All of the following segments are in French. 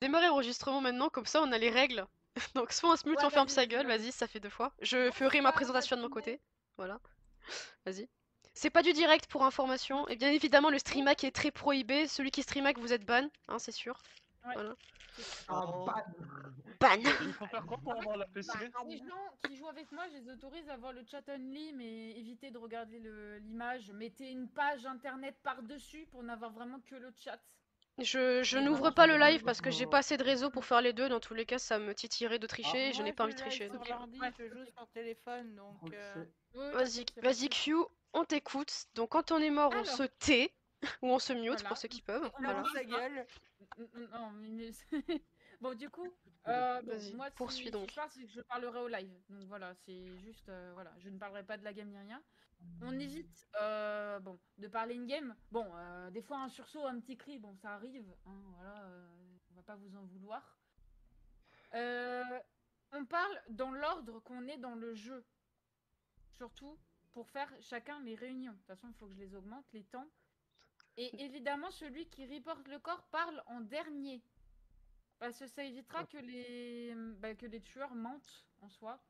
Démarrer l'enregistrement maintenant, comme ça on a les règles. Donc soit on se mute, Ouais, on ferme vas-y, sa vas-y, gueule, vas-y. vas-y, ça fait 2 fois. Je Non, ferai c'est ma pas, ça présentation de mon tournait. côté. Voilà, vas-y. C'est pas du direct pour information. Et bien évidemment, le Oui, streamac est très prohibé. Celui qui streamac, vous êtes ban, hein, c'est sûr. ouais, Voilà. c'est ça. Ah, Oh, ban. Ban. il faut faire quoi pour En fait, avoir la PC? les gens qui jouent avec moi, je les autorise à voir le chat only, mais évitez de regarder l'image. Mettez une page internet par-dessus pour n'avoir vraiment que le chat. Je Mais n'ouvre vraiment, pas c'est le pas live mieux. parce que j'ai pas assez de réseau pour faire les deux. Dans tous les cas, ça me titillerait de Ah. tricher et je Moi n'ai pas je envie de tricher. live sur Donc, l'ordi, Ouais, je joue sur téléphone donc. oui, vas-y, t'inquiète, y a pas de vas-y souci. Q, on t'écoute. Donc quand on est mort, on se Alors, tait ou on se mute pour voilà. ceux qui peuvent. Et on Voilà. Ferme n'abuse sa pas. gueule. Non, bon, du coup, bon, Vas-y, moi, poursuis si je donc. parle, c'est que je parlerai au live. Donc voilà, c'est juste, voilà, je ne parlerai pas de la game ni rien. On évite, bon, de parler in-game. Bon, des fois, un sursaut, un petit cri, bon, ça arrive. Hein, voilà, on va pas vous en vouloir. Euh, on parle dans l'ordre qu'on est dans le jeu. Surtout pour faire chacun les réunions. De toute façon, il faut que je les augmente, les temps. Et évidemment, celui qui reporte le corps parle en dernier. Parce que ça évitera que les tueurs mentent en soi.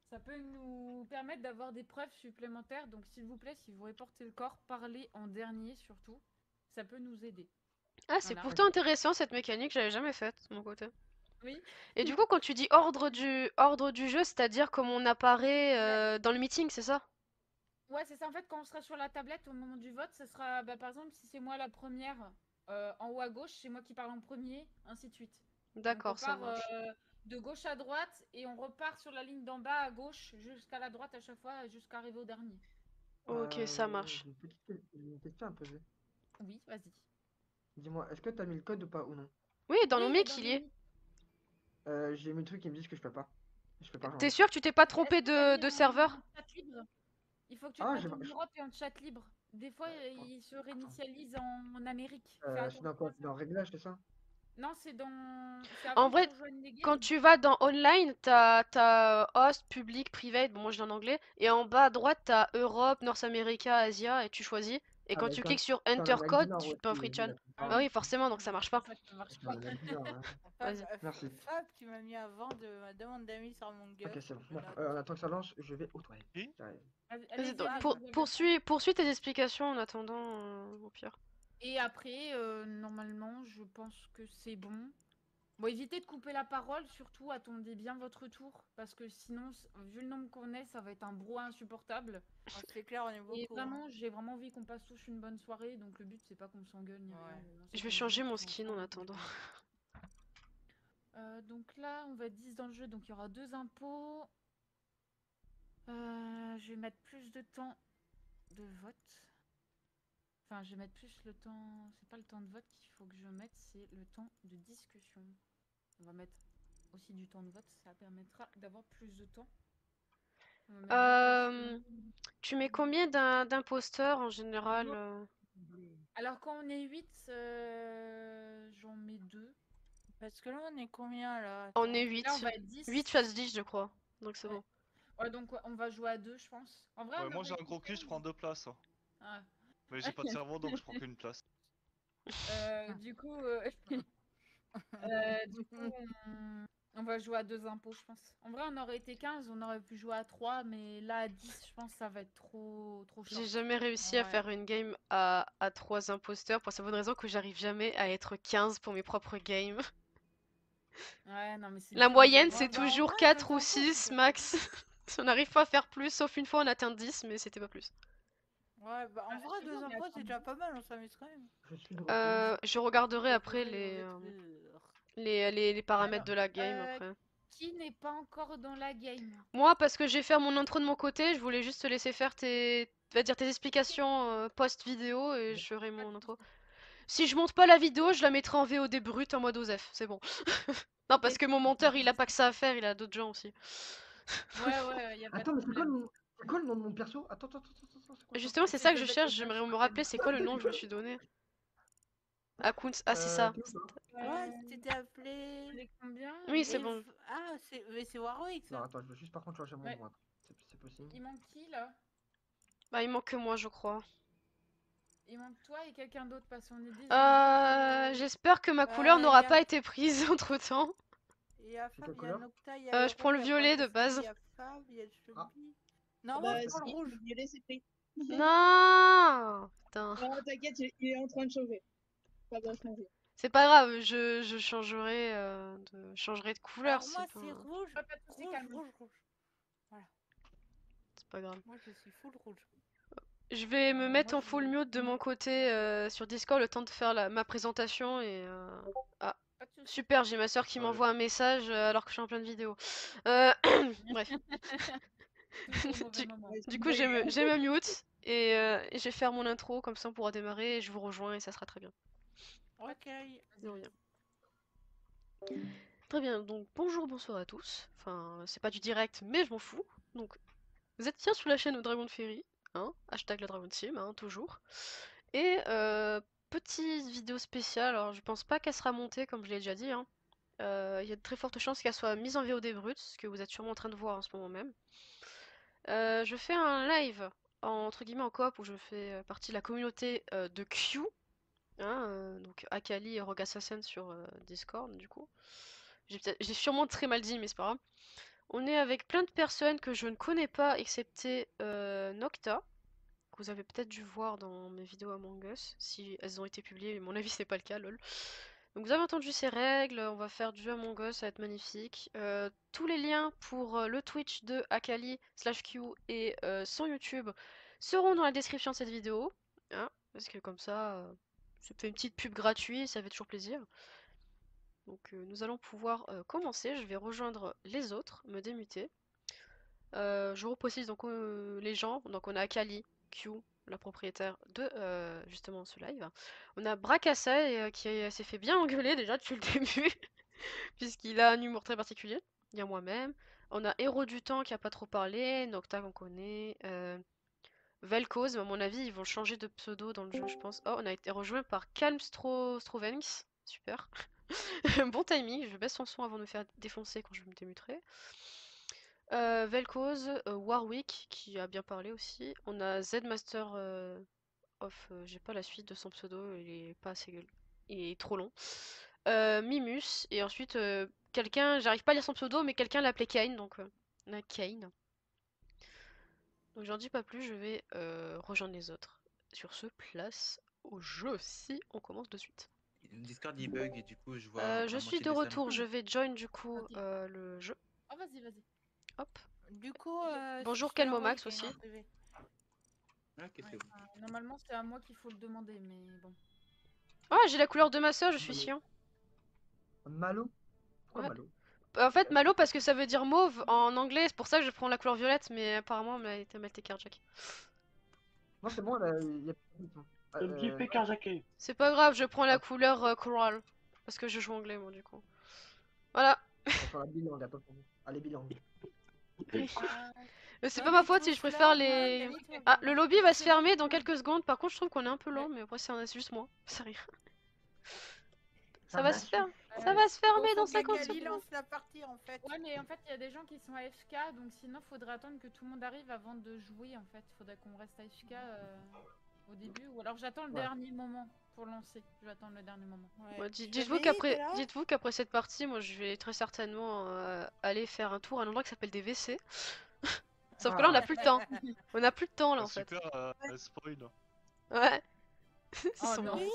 Ça peut nous permettre d'avoir des preuves supplémentaires. Donc, s'il vous plaît, si vous reportez le corps, parlez en dernier surtout. Ça peut nous aider. Ah, c'est Voilà. pourtant intéressant cette mécanique, j'avais jamais faite de mon côté. Oui. Et du coup, quand tu dis ordre du jeu, c'est-à-dire comme on apparaît dans le meeting, c'est ça? Ouais, c'est ça. En fait, quand on sera sur la tablette au moment du vote, ce sera, bah, par exemple, si c'est moi la première en haut à gauche, c'est moi qui parle en premier, ainsi de suite. Donc on D'accord, ça part marche. de gauche à droite et on repart sur la ligne d'en bas à gauche jusqu'à la droite à chaque fois, jusqu'à arriver au dernier. Ok, ça marche. J'ai une question à poser. Oui, vas-y. Dis-moi, est-ce que t'as mis le code ou pas ou non? Oui, dans Oui, nos il est mics, dans il les y est. mythes. J'ai mis le truc qui me disent que je peux pas. Je peux pas T'es rejoindre. sûr que tu t'es pas Est-ce trompé que tu as mis de en serveur? chat libre? Il faut que tu te Ah, mettes en Europe et en chat libre. Des fois, il se réinitialise en Amérique. Fais c'est dans attention quoi? à ça. Dans réglage, c'est ça? Non, c'est En avant que tu vrai, rejoignes les quand guildes. tu vas dans online, t'as host, public, private, bon moi je l'ai en anglais, et en bas à droite t'as Europe, North America, Asia, et tu choisis. Et Ah, quand mais tu cliques sur t'en Enter as Amérique du Code, Nord tu aussi, te mets en free chat. d'accord. Ah Bah oui. oui, forcément, donc ça Donc, marche c'est pour pas. ça que ça marche T'en pas. as Amérique du Nord, hein. Vas-y. Merci. Fab, tu m'as mis avant de ma demande d'amis sur mon Ok, gueule. c'est bon. Je Bon, note. en attendant que ça lance, je vais aux toilettes. Qui? J'arrive. Vas-y, Allez-y, donc, Ah, allez-y, Golgotha. poursuis tes explications en attendant, au pire. Et après, normalement, je pense que c'est bon. Bon, évitez de couper la parole, surtout attendez bien votre tour, parce que sinon, vu le nombre qu'on est, ça va être un brouhaha insupportable. ah, c'est clair, on est Et beaucoup. vraiment, j'ai vraiment envie qu'on passe tous une bonne soirée, donc le but c'est pas qu'on s'engueule ni rien, Ouais. c'est Je vais qu'on changer joue mon tous skin en ensemble, attendant. donc là, on va être 10 dans le jeu, donc il y aura 2 impôts. Je vais mettre plus de temps de vote. Enfin, je vais mettre plus le temps. C'est pas le temps de vote qu'il faut que je mette, c'est le temps de discussion. On va mettre aussi du temps de vote, ça permettra d'avoir plus de temps. On va mettre discussion. Tu mets combien d'imposteurs en général Alors, quand on est 8, j'en mets 2. Parce que là, on est combien là? On est Attends. Là, on 8. va être 10. 8 face 10, je crois. Donc c'est Ouais. bon. Ouais, donc ouais, on va jouer à 2, je pense. En vrai, Ouais, on moi aurait j'ai un été gros cul, je 15. prends 2 places, hein. Ah. Mais j'ai pas de cerveau donc je prends qu'une place. Du coup, du coup on va jouer à 2 impôts, je pense. En vrai, on aurait été 15, on aurait pu jouer à 3, mais là, à 10, je pense que ça va être trop J'ai short. jamais réussi à Ouais. faire une game à 3 imposteurs pour cette bonne raison que j'arrive jamais à être 15 pour mes propres games. Ouais, non, mais c'est La dur à moyenne gérer. Ouais, c'est bah en toujours vrai, 4 deux ou impôts, c'est 6 pas trop max. mal. On n'arrive pas à faire plus, sauf une fois on a atteint 10, mais c'était pas plus. Ouais, bah en vrai, Je deux on est à impôts, c'est déjà 30. pas mal, on s'amuse quand même. Je suis de retour. Je regarderai après Découvrir les trucs. les paramètres Alors, de la game euh, après. qui n'est pas encore dans la game? Moi, parce que je vais faire mon intro de mon côté, je voulais juste te laisser faire tes Ok, explications post-vidéo et je ferai pas mon de intro. soucis. Si je monte pas la vidéo, je la mettrai en VOD brut en mode OZEF, c'est bon. Non, Ok, parce que mon pas monteur, de il a pas soucis. que ça à faire, il a d'autres gens aussi. Ouais, y a pas de Attends, mais problème. c'est quoi le nom de mon perso? Attends, c'est quoi? Justement, c'est C'est ça que je The cherche, j'aimerais me rappeler c'est quoi le nom que je me suis donné. Akuns, ah c'est ça. T'es où, toi? Ouais, Euh, t'étais appelé. les combien? Oui, c'est Et bon. Ah, c'est Warwick Non, ça. attends, je veux juste par contre changer mon Ouais, nom. Attends. C'est possible. il manque qui là? Bah, il manque que moi, je crois. Il manque toi et quelqu'un d'autre parce qu'on est 10. J'espère que ma couleur il n'aura y a- pas été prise entre-temps. Il y a C'est Fab, quelle il y a couleur? Nocta, il y a Je prends Hero, le il y a violet de Bravasti, base. il y a Fab, il y a Ah. Chubby. Non, Bah moi je prends le si, rouge. le violet c'est pris. Non! Putain. Non, t'inquiète, il est en train de changer. Ça va changer. C'est pas grave, je changerai de couleur, Alors moi c'est pas, c'est rouge, Pas de soucis, rouge, calme. rouge, rouge. c'est pas grave. Moi je suis full rouge. Je vais me mettre Moi, en full mute de mon côté sur Discord le temps de faire ma présentation et Pas de soucis. super, j'ai ma soeur qui Ouais. m'envoie un message alors que je suis en pleine vidéo. Bref. Toujours au mauvais Du- moment. Du coup, j'ai me mute et je vais faire mon intro, comme ça on pourra démarrer et je vous rejoins et ça sera très bien. Ok. De rien. Très bien, donc bonjour, bonsoir à tous. Enfin, c'est pas du direct, mais je m'en fous. Donc, vous êtes bien sur la chaîne Dragon de Ferry, hein, hashtag la Dragon Team, hein, toujours. Et petite vidéo spéciale, alors je pense pas qu'elle sera montée comme je l'ai déjà dit, hein. Il y a de très fortes chances qu'elle soit mise en VOD brut, ce que vous êtes sûrement en train de voir en ce moment même. Je fais un live entre guillemets en coop où je fais partie de la communauté de Q, hein, donc Akali et Rogue Assassin sur Discord du coup. J'ai sûrement très mal dit mais c'est pas grave. On est avec plein de personnes que je ne connais pas excepté Nocta, que vous avez peut-être dû voir dans mes vidéos Among Us, si elles ont été publiées, mais à mon avis c'est pas le cas, lol. Donc vous avez entendu ces règles, on va faire du Among Us, ça va être magnifique. Tous les liens pour le Twitch de Akali/Q et son YouTube seront dans la description de cette vidéo, hein, parce que comme ça, ça fait une petite pub gratuite, ça fait toujours plaisir. Donc nous allons pouvoir commencer, je vais rejoindre les autres, me démuter. Je reprécise donc les gens, donc on a Akali, Q, la propriétaire de justement ce live. On a Brakassa qui s'est fait bien engueuler déjà depuis le début, puisqu'il a un humour très particulier. Il y a moi-même. On a Héros du Temps qui a pas trop parlé, Nocta qu'on connaît, Vel'Koz, mais à mon avis ils vont changer de pseudo dans le jeu je pense. Oh, on a été rejoint par Calm Strovenx, super. Bon timing, je baisse son son avant de me faire défoncer quand je me démuterai. Vel'Koz, Warwick qui a bien parlé aussi. On a Zmaster j'ai pas la suite de son pseudo, il est pas assez, il est trop long. Mimus et ensuite quelqu'un, j'arrive pas à lire son pseudo mais quelqu'un l'appelait Kane donc on a Kane. Donc j'en dis pas plus, je vais rejoindre les autres. Sur ce, place au jeu si on commence de suite. Discord il bug et du coup je vois Je la suis moitié de des retour, salons. je vais join du coup Ok. le jeu. Oh, vas-y. Hop. Du coup, Bonjour, je te l'envoie, Kelmomax il est aussi. en privé. Ok, c'est Ouais, bon. normalement, c'est à moi qu'il faut le demander, mais bon. Ah, j'ai la couleur de ma soeur, je suis Sion. Malo? Pourquoi Ouais. Malo? En fait, malo parce que ça veut dire mauve en anglais, c'est pour ça que je prends la couleur violette, mais apparemment elle m'a été carjack. Non, c'est bon, il y a pas de question. Je me suis fait carjacker. C'est pas grave, je prends la Ah. couleur coral. Parce que je joue anglais moi du coup. Voilà. Attention, la bilangue, attention. Allez, bilangue. Mais c'est On pas ma est faute si tous je préfère là, les... Camille, toi, Ah, Camille. le lobby va se fermer dans quelques secondes, par contre je trouve qu'on est un peu lent, mais après c'est juste moi, c'est rien. Ça va se faire. Ça va se fermer Faut dans que 50 Magali secondes. lance la partie en fait. Ouais, mais en fait, il y a des gens qui sont AFK, donc sinon, faudrait attendre que tout le monde arrive avant de jouer, en fait. Faudrait qu'on reste AFK au début, ou alors j'attends le Ouais. dernier moment pour lancer. J'attends le dernier moment. Ouais. Moi, Chérie, dites-vous t'es qu'après là dites-vous qu'après cette partie, moi je vais très certainement aller faire un tour à un endroit qui s'appelle des WC. Sauf que là on a plus le temps. On a plus de temps là en fait. Super spoil. Ouais. Ils Oh sont non. bons.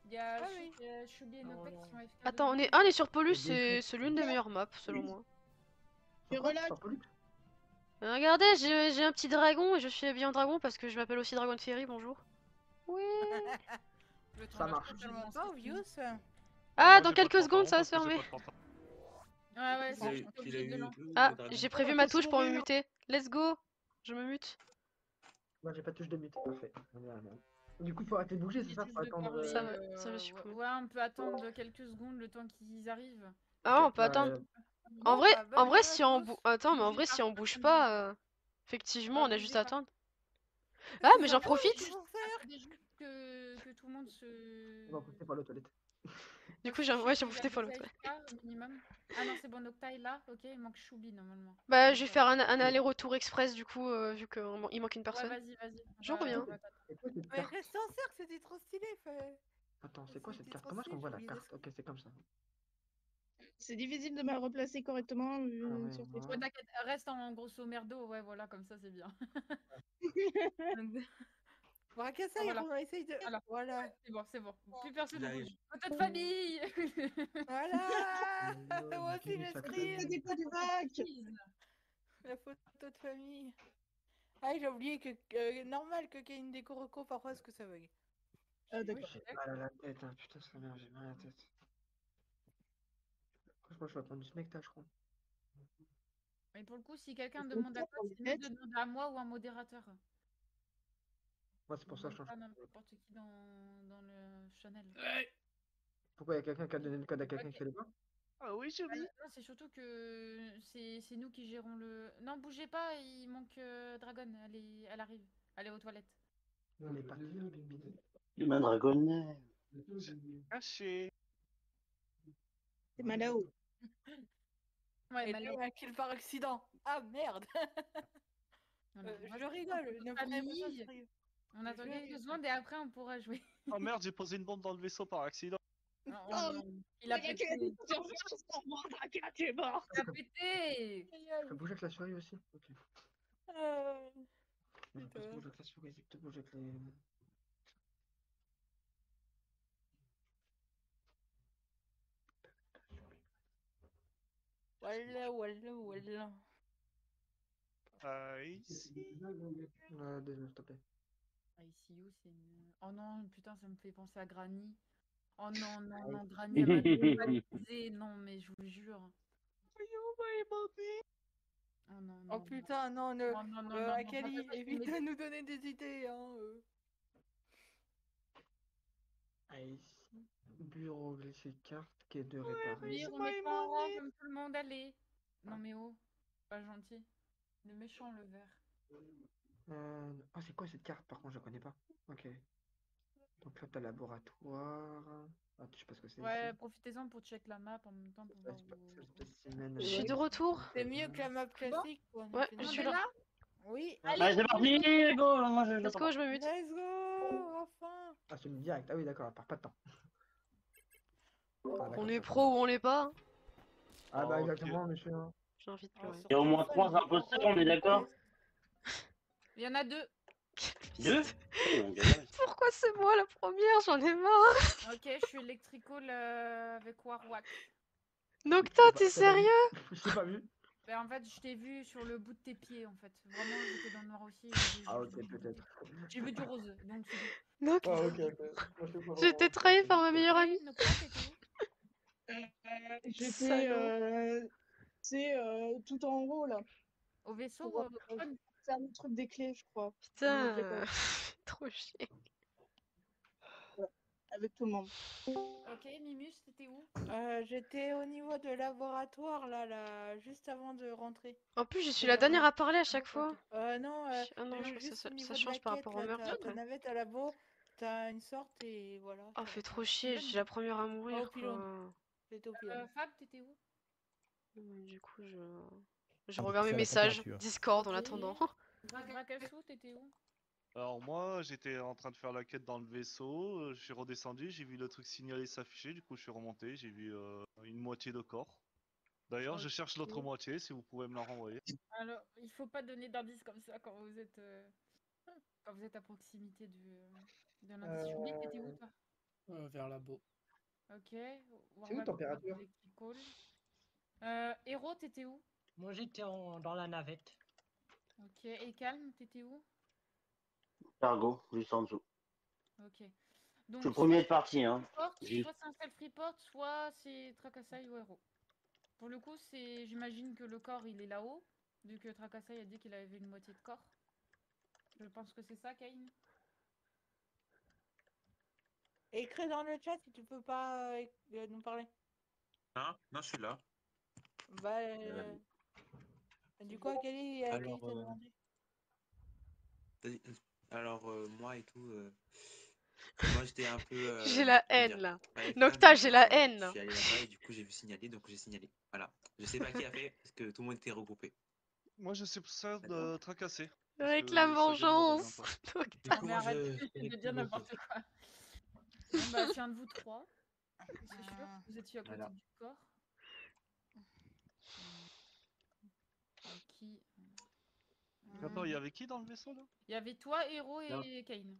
Il y a Ah oui. Chubby et Nopet qui sont AFK. Attends, dedans. on est sur Polus, Il y a des c'est l'une des meilleures maps selon moi. Tu relax. Regardez, j'ai un petit dragon et je suis habillé en dragon parce que je m'appelle aussi Dragon de Ferry, bonjour. Oui. Le temps Ça de- marche. de Tellement lancer. pas obvious. Ah, dans quelques secondes ça va se fermer. Ouais, ouais, Il c'est a, juste il a obligé de eu lancer. le Ah, dragon. j'ai prévu ma touche pour me muter. Let's go. Je me mute. Moi, j'ai pas de touche de mute. Parfait. Du coup, faut arrêter de bouger, c'est ça? Juste Faut de attendre. parler, Ça va, je suis cool. ouais, on peut attendre quelques secondes le temps qu'ils arrivent. Ah, on peut attendre. En vrai, bah, bonne si on réponse. attends, mais en vrai, si on bouge pas, effectivement, on a juste à attendre. Ah, mais j'en profite. Pour faire. Attendez juste que tout le monde se... On va pousser par les toilettes. Du coup, j'ai bouffé des fois l'autre. Minimum. Ah non, c'est bon, Nocta est là. Ok, il manque Choubi normalement. Bah, je vais faire un aller-retour express du coup, vu qu'il manque une Ouais, personne. vas-y. Je reviens. C'est quoi cette Mais carte? reste en cercle, c'était trop stylé. Attends, c'est quoi cette C'était carte? trop Comment est-ce qu'on stylé, voit j'ai la oublié carte? Ok, c'est comme ça. C'est difficile de me replacer correctement Ah ouais, sur tes moi. Ouais, t'inquiète, reste en grosso merdo. Ouais, voilà, comme ça, c'est bien. Bon, Rakasa, Ah, voilà. on essaye de. Voilà. Voilà. C'est bon. Plus personne ne J'arrive. bouge. Photo de famille. Voilà. Moi aussi, Guinness je Sacré. screen. C'est des quoi du bac. La photo de famille. Ah, j'ai oublié que normal que qu'il y ait une déco reco parfois parce que ça bug. Ah, Oui, d'accord. j'ai mal à la tête, hein. Putain, ça merde, j'ai mal à la tête. Franchement, je vais prendre du smecta, je crois. Mais pour le coup, si quelqu'un Faut demande à pas quoi, prendre c'est mieux tête. de demander à moi ou à un modérateur. Moi, c'est pour ça que je change. Pas n'importe qui dans le Chanel. Pourquoi il y a quelqu'un qui a donné le code à quelqu'un qui fait les pas? Ah oui, j'ai vu. Non, c'est surtout que c'est nous qui gérons le. Non, bougez pas, il manque Dragon. Elle arrive. Elle est aux toilettes. On est parti, hein, bébé. Ma dragonnet. Caché. C'est Malao. Ouais, Et mais lui, un kill par accident. Ah merde. Je rigole. Ne prenez pas ça sérieux. On attend quelques secondes et après on pourra jouer. Oh merde, j'ai posé une bombe dans le vaisseau par accident. Il a pété. Tu es mort. Il a pété. Je peux bouger avec la souris aussi? Ok. Mais je peux bouger avec la souris, c'est peut-être bouger avec les. Voilà. Ici. Désolé, s'il te plaît. ICU, c'est une. Oh non, putain, ça me fait penser à Granny. Oh non, Granny, elle m'a traumatisée. Non, mais je vous jure. Oh non, Oh putain, non, Akali, pas évite de nous donner des idées, hein. Ici. Bureau, glisser carte, quai de réparation. Oui, remets pas en rang comme tout le monde, allez. Non mais oh, pas gentil. Le méchant, le vert. Oh, c'est quoi cette carte? Par contre, je la connais pas. Ok. Donc là, t'as laboratoire. Ah, je sais pas ce que c'est Ouais, ici. profitez-en pour check la map en même temps pour voir Spécimen. Je suis de retour. C'est mieux que la map classique, quoi. Ouais, Donc, je On suis est là. là. Oui, Allez, c'est parti, go. Moi, je Let's go, je me mute. let's go, enfin. Ah, c'est une direct. Ah oui, d'accord, elle part pas de temps. Ah, d'accord, On est ça. pro ou on l'est pas. Ah, bah, Ah, ok. exactement, monsieur. hein. J'ai envie de Oh, pleurer. sur Il y a au moins téléphone, 3 imposteurs, on est d'accord? Il y en a 2. 2? Pourquoi c'est moi la première? J'en ai marre. Ok, je suis électrical avec Warwax. Nocta, t'es sérieux? Je t'ai pas vu. Ben, en fait, je t'ai vu sur le bout de tes pieds, en fait. Vraiment, j'étais dans le noir aussi. Ah, ok, peut-être. J'ai vu du rose, donc c'est tout. Nocta. Ah, ok, ok. J'ai été trahi par ma meilleure amie. Nocta, t'étais où? J'étais Salaud. c'est tout en haut là. Au vaisseau Pour, c'est un truc des clés, je crois. Putain, J'ai pas- trop chier. Avec tout le monde. Ok, Mimus, t'étais où? J'étais au niveau de laboratoire, là, juste avant de rentrer. En plus, je suis la dernière à parler à chaque fois. Non, Ah non, je crois que juste ça au niveau ça de change la par quête, rapport au là, meurtre. ta navette à labo, t'as une sorte et voilà. Oh, fait trop chier, je suis la première à Au mourir, pylône. quoi. J'étais au pylône. Fab, t'étais où? Du coup, je regarde mes messages, Discord en attendant. Drakasu, t'étais où? Alors moi, j'étais en train de faire la quête dans le vaisseau, je suis redescendu, j'ai vu le truc signalé s'afficher, du coup je suis remonté, j'ai vu une moitié de corps. D'ailleurs, je cherche l'autre moitié, si vous pouvez me la renvoyer. Alors, il faut pas donner d'indices comme ça quand vous êtes à proximité de l'indice public. T'étais où, toi? Vers labo. Ok. C'est où température? Héros, t'étais où? Moi j'étais dans la navette. Ok. Et Calme, t'étais où? Cargo, juste en dessous. Ok. Donc, Je suis le premier de partie, hein. soit c'est un self-report, soit c'est Trakasai ou Héros. Pour le coup, j'imagine que le corps il est là-haut, vu que Trakasai a dit qu'il avait une moitié de corps. Je pense que c'est ça, Kain. Écris dans le chat si tu peux pas nous parler. Non, je suis là. Bah, du coup, Akali t'a Alors, demandé. Alors, moi et tout, Moi, j'étais un peu. J'ai la comment haine dire, là. pas FK, Nocta, mais j'ai la genre, haine je là. suis allé là-bas et du coup, j'ai vu signaler, donc j'ai signalé. Voilà. Je sais pas qui a fait, parce que tout le monde était regroupé. Moi, je suis pour ça de tracasser. parce Réclame que sa gueule me revient vengeance. pas. Du Non, coup, mais moi, arrête je de dire n'importe quoi. Bon, bah, c'est un de vous trois, c'est sûr. Vous étiez à côté Voilà. du corps. Avec qui Attends, il y avait qui dans le vaisseau là? Il y avait toi, Hero Non. et Kane.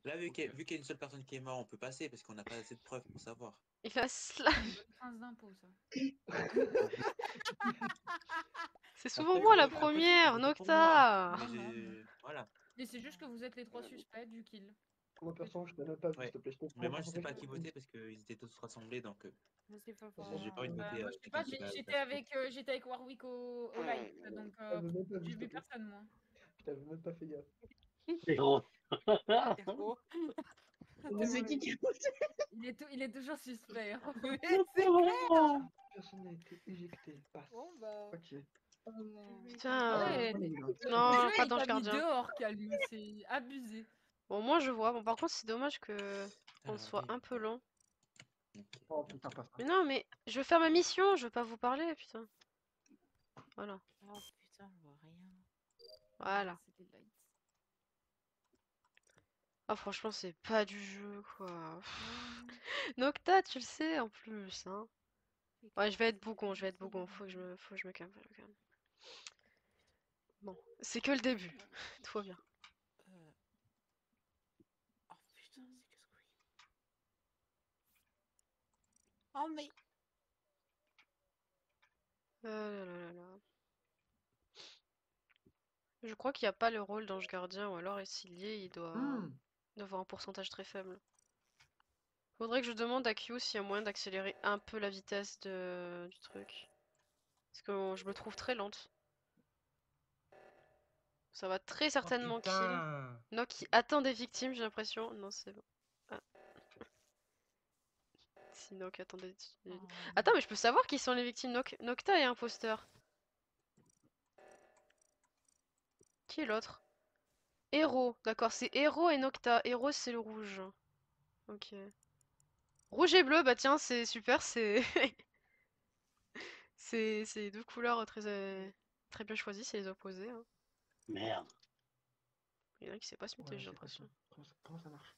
Là, vu Ok. qu'il y a une seule personne qui est morte, on peut passer parce qu'on n'a pas assez de preuves pour savoir. Il a slime. C'est une bonne prince d'impôt, ça. C'est souvent Après, moi la après, tu peux première, voter pour moi. Nocta. Mais Non, non, non. voilà. Mais c'est juste que vous êtes les trois suspects du kill. Moi, perso, je t'ai même pas vu, Ouais. s'il te plaît. Mais moi, je sais pas qui voter parce qu'ils étaient tous rassemblés, donc C'est pas façon, j'ai pas envie de voter Moi, je sais quelqu'un pas, qui va j'étais passer. j'étais avec Warwick au live, donc Je t'avais même pas vu, j'ai s'il te vu plaît. personne, moi. Je t'avais même pas fait gaffe. C'est gros. Héros. C'est qui a voté? Il est toujours suspect. Hein. Mais c'est clair. Personne n'a été éjecté. Passe. Bon bah. Ok. Oh non. Putain. Ouais, on y va. Non, le jeu, pas il d'ange t'a mis gardien. dehors, Calme, c'est abusé. Bon, moi je vois. Bon, par contre, c'est dommage que on Alors, soit oui. un peu lent. Oh putain, passe. Mais non, mais je veux faire ma mission, je veux pas vous parler, putain. Voilà. Oh putain, je vois rien. Voilà. C'est des lights. Ah, franchement, c'est pas du jeu, quoi. Nocta, tu le sais en plus, hein. Ouais, je vais être bougon, je vais être bougon. Faut que je me calme, faut que je me calme. Bon, c'est que le début. Tout va bien. Oh putain, c'est que ce Oh mais. Là, là, là, là. Je crois qu'il n'y a pas le rôle d'ange gardien, ou alors s'il y est, il doit avoir un pourcentage très faible. Faudrait que je demande à Q s'il y a moyen d'accélérer un peu la vitesse du truc. Parce que je me trouve très lente. Ça va très certainement kill. putain. Noc qui attend des victimes, j'ai l'impression. Non, c'est bon. Ah. Si Noc attend des... Attends, mais je peux savoir qui sont les victimes. Nocta est imposteur. Qui est l'autre? Héros. D'accord, c'est Héros et Nocta. Héros, c'est le rouge. Ok. Rouge et bleu, bah tiens, c'est super, c'est... c'est deux couleurs très bien choisies, c'est les opposés. Hein. Merde. Il y en a qui sait pas se muter, Ouais, j'ai c'est quoi ça? l'impression. Comment ça marche?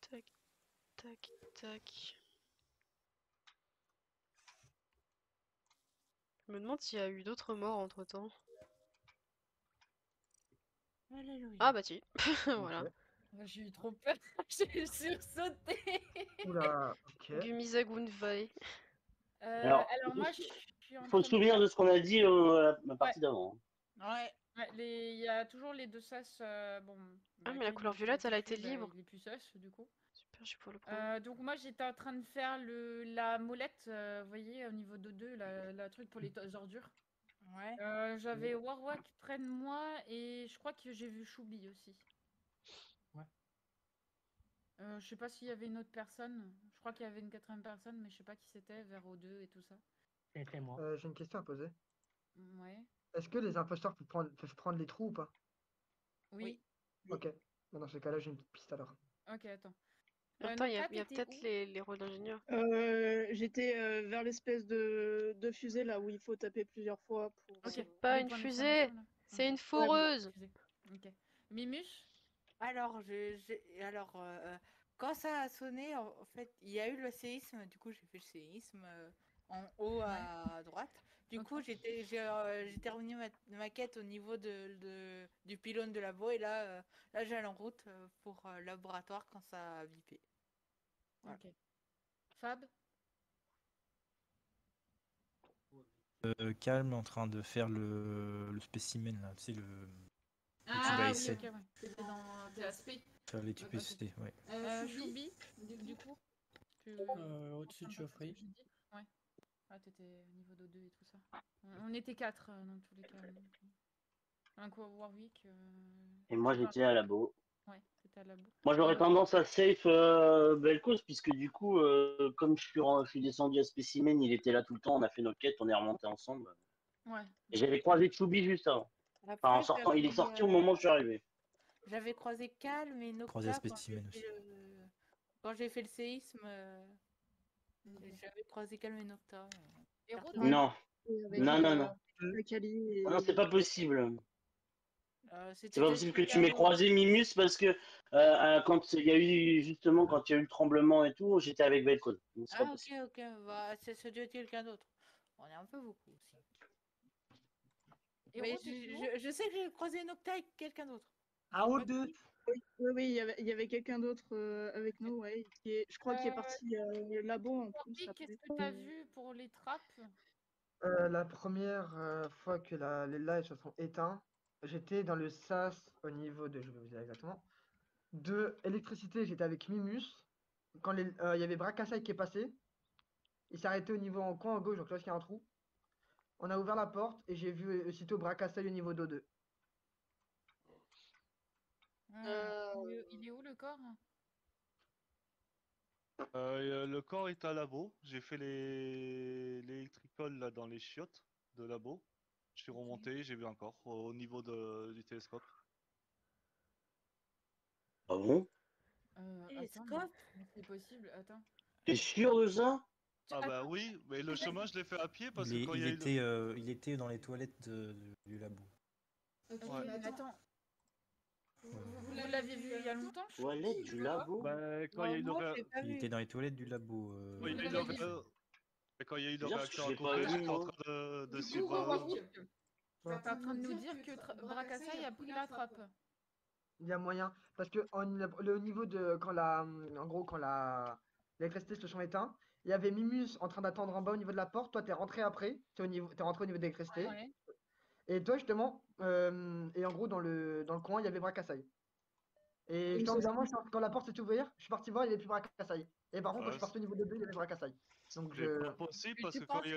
Tac, tac, tac. Je me demande s'il y a eu d'autres morts entre temps. Alléluia. Ah bah si, voilà. Ok. J'ai eu trop peur, j'ai sursauté. Oula, ok. Gumizagunvai. Alors, Alors moi, je suis en faut train se de souvenir de ce qu'on a dit la partie d'avant. Ouais. Ouais, il y a toujours les deux sas. Bon, Ah, mais la Kane, couleur qui violette, elle a été tué, libre. il est plus sas, du coup. Super, je peux le prendre. Donc moi, j'étais en train de faire la molette, vous voyez, au niveau de 2, la truc pour les ordures. Ouais. J'avais Warwick près de moi et je crois que j'ai vu Choubi aussi. Ouais. Je sais pas s'il y avait une autre personne. Je crois qu'il y avait une quatrième personne, mais je sais pas qui c'était, vers O2 et tout ça. C'était moi. J'ai une question à poser. Ouais. Est-ce que les imposteurs peuvent prendre les trous ou pas? Oui. Ok. Bon, dans ce cas-là, j'ai une petite piste alors. Ok, attends. En même temps, il y a Nocta, t'étais peut-être où les rôles d'ingénieur. J'étais vers l'espèce de fusée là où il faut taper plusieurs fois pour. Ok. C'est pas Les une points fusée, d'exclamation, là. c'est Ok. une foreuse. Fusée. Ok. Mimus Alors, quand ça a sonné, en fait, il y a eu le séisme. Du coup, j'ai fait le séisme en haut à droite. Du coup, j'ai terminé ma quête au niveau du pylône de labo. Et là, j'allais en route pour le laboratoire quand ça a bipé. Voilà. Ok. Fab Calme en train de faire le spécimen là, tu sais, le Ah oui, essai. ok, ouais. C'était dans TSP. Faire l'étude Ok. essai, ouais. Choubi, du coup Au-dessus de Geoffrey. Ouais. Ah, t'étais au niveau de 2 et tout ça. On était 4 dans tous les cas. Un quoi, Warwick. Et moi, j'étais à labo. Ouais, t'étais à labo. Moi, j'aurais tendance à safe Belcos, puisque du coup, comme je suis descendu à Spécimen, il était là tout le temps, on a fait nos quêtes, on est remonté ensemble. Ouais. Et j'avais croisé Choubi juste avant. Enfin, en Après, sortant, il est sorti au moment où je suis arrivé. j'avais croisé Calme et Croisé Nocta spécimen aussi. quand j'ai fait le séisme. J'avais croisé Calme et Nocta. Et Rose, Non, Et avec non. Akali Non, c'est pas possible. C'est pas possible que tu m'aies croisé Mimus parce que quand il y a eu justement quand il y a eu le tremblement et tout, j'étais avec Velcon. Donc, c'est pas Ah, possible. ok. Bah, ça doit être quelqu'un d'autre. On est un peu beaucoup aussi. et Mais Rose, c'est où je sais que j'ai croisé Nocta avec quelqu'un d'autre. Ah, ou deux. Oui, il y avait quelqu'un d'autre avec nous, ouais, je crois qu'il est parti labo en plus Qu'est-ce après. que t'as vu pour les trappes? La première fois que les lights se sont éteints, j'étais dans le sas au niveau de, je vais vous dire exactement, de électricité, j'étais avec Mimus. Quand il y avait Bracassaï qui est passé, il s'est arrêté au niveau en coin à gauche, donc là, il y a un trou. On a ouvert la porte et j'ai vu aussitôt Bracassaï au niveau d'O2. Il est où le corps? Le corps est à labo. J'ai fait l'électricole là dans les chiottes de labo. Je suis remonté, j'ai vu un corps au niveau du télescope. Ah bon? Attends, mais c'est possible, attends. T'es sûr de ça? Ah bah oui, mais le chemin je l'ai fait à pied parce que quand il y a eu il était dans les toilettes du labo. Ok, Ouais. mais attends. Vous l'avez vu il y a longtemps? Toilette du labo? Bah, quand il y a eu Il était dans les toilettes du labo. quand il y a eu quand il y a eu le Bizarre, parce que réacteur je à l'ai pas côté, vu, j'étais en moi. train de Du suivre. coup, t'es en train de nous dire que Bracassaï a pris la trappe. Il y a moyen, parce que au niveau de en gros, quand l'électricité se sont éteints, il y avait Mimus en train d'attendre en bas au niveau de la porte. Toi, t'es rentré après, t'es rentré au niveau de l'électricité. Ouais. Et toi, justement, et en gros, dans le coin, il y avait Bracassaï. Et Oui, justement, c'est ça. quand la porte s'est ouverte, je suis parti voir, il n'y avait plus Bracassaï. Et par contre, quand je Ouais, suis parti au niveau de 2, il y avait Bracassaï. Donc c'est pas possible parce que quand il y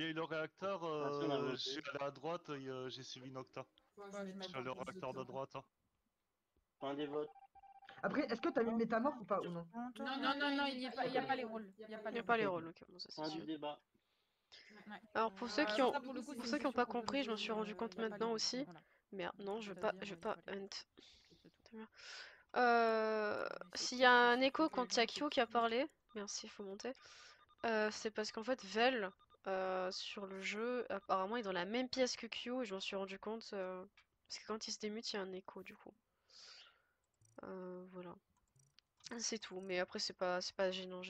a eu le réacteur, Attention, on a je voté. suis allé à droite et j'ai suivi Nocta. Je suis allé au réacteur de droite. Fin des votes. Après, est-ce que t'as mis métamorphe ou pas ou non? Non, il n'y a pas les rôles. Il n'y a pas Il n'y les a pas les rôles. rôles, ok, bon, ça c'est Fin sûr. du débat. Ouais. Alors pour ceux qui Ça, ont, pour le coup, pour c'est ceux une qui n'ont pas question qu'on peut compris, je m'en poser, suis rendu il compte y a pas les maintenant rôles. aussi. Voilà. Merde, non, je Ça vais se pas dit, hunt. c'est tout. Très bien. S'il y a un écho quand il y a Kyo qui a parlé, merci, il faut monter. C'est parce qu'en fait, Vel, sur le jeu, apparemment, est dans la même pièce que Kyo et je m'en suis rendu compte. Parce que quand il se démute, il y a un écho du coup. Voilà. C'est tout, mais après, c'est pas gênant.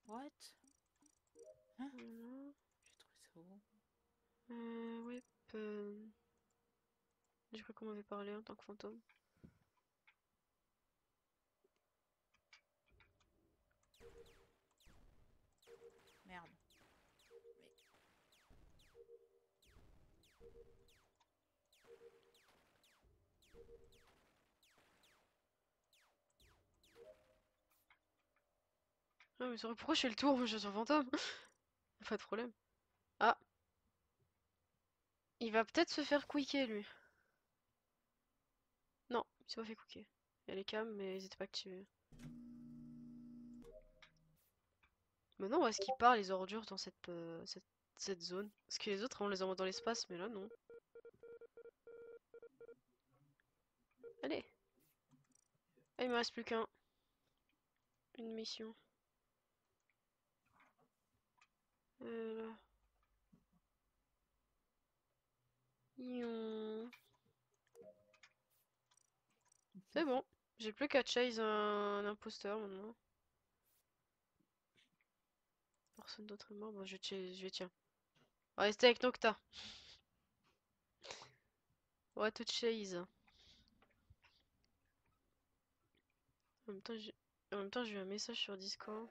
What? Hein? Voilà. J'ai trouvé ça où? Ouais. J'ai cru qu'on m'avait parlé en tant que fantôme. Merde. Ah, mais c'est vrai, pourquoi je fais le tour? Je suis un fantôme. Pas de problème. Ah. Il va peut-être se faire quicker, lui. Non, il s'est pas fait quicker. Il y a les cams, mais ils étaient pas activés. Maintenant, où est-ce qu'il part, les ordures, dans cette zone? Parce que les autres, on les envoie dans l'espace, mais là, non. Allez. Ah, il me reste plus qu'un. Une mission. Là. Ion. C'est bon. J'ai plus qu'à chase un imposteur maintenant. Personne d'autre est mort. Bon, je vais tiens. On va rester avec Nocta. On va tout chase. En même temps, j'ai eu un message sur Discord.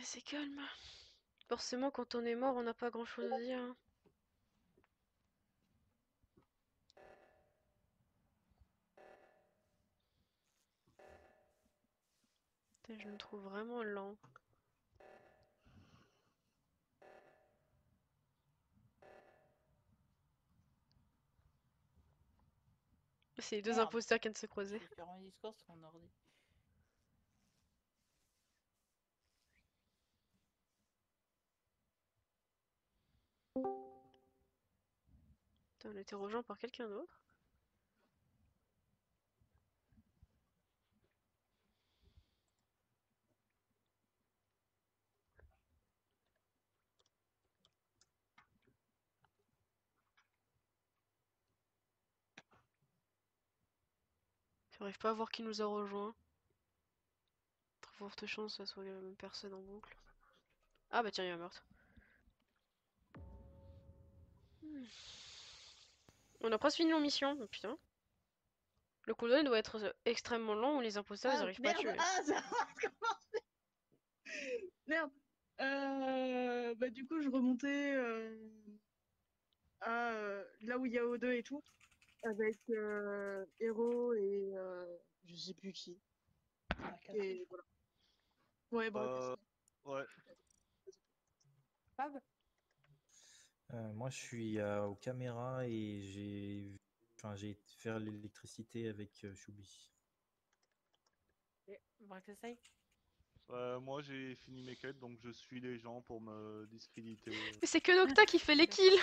C'est calme. Forcément, quand on est mort, on n'a pas grand-chose à dire, hein. Putain, je me trouve vraiment lent. C'est les deux Merde. imposteurs qui viennent de se croiser. Je vais faire un Discord sur mon ordi. Putain, on a été rejoint par quelqu'un d'autre. J'arrive pas à voir qui nous a rejoint. Très forte chance que ce soit la même personne en boucle. Ah bah tiens, il y a un meurtre. On a presque fini nos missions, oh, putain. Le cooldown doit être extrêmement long où les imposteurs ils arrivent pas à Merde, tuer. ah, ça va commencer. Merde. Bah, du coup, je remontais à là où il y a O2 et tout, avec Hero et je sais plus qui. Et voilà. Ouais, bon. Ouais. Fab Moi, je suis aux caméras et j'ai été faire l'électricité avec Choubi. Braquesay Moi j'ai fini mes quêtes donc je suis les gens pour me discréditer. Mais c'est que Nocta qui fait les kills.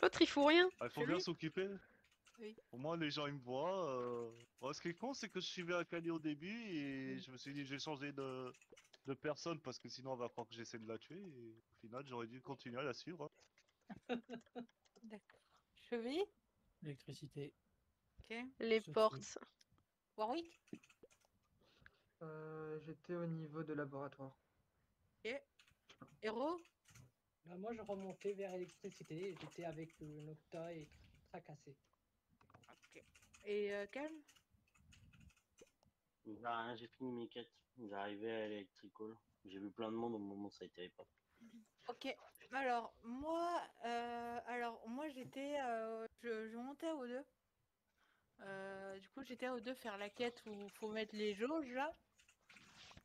L'autre il fout rien. Il faut bien s'occuper. Oui. Au moins les gens ils me voient. Ce qui est con c'est que je suivais Akali au début et je me suis dit j'ai changé de personne parce que sinon on va croire que j'essaie de la tuer et au final j'aurais dû continuer à la suivre. D'accord. Cheville Électricité. Ok. Les Sauf portes. Warwick J'étais au niveau de laboratoire. Ok. Héros Bah, moi, je remontais vers l'électricité. J'étais avec Nocta et Tracassé. Ok. Et Calme Bah, j'ai fini mes quêtes. J'arrivais à Electrical. J'ai vu plein de monde au moment où ça a été pas. Ok. Alors, moi j'étais. Je montais au 2. Du coup, j'étais au 2 faire la quête où il faut mettre les jauges là.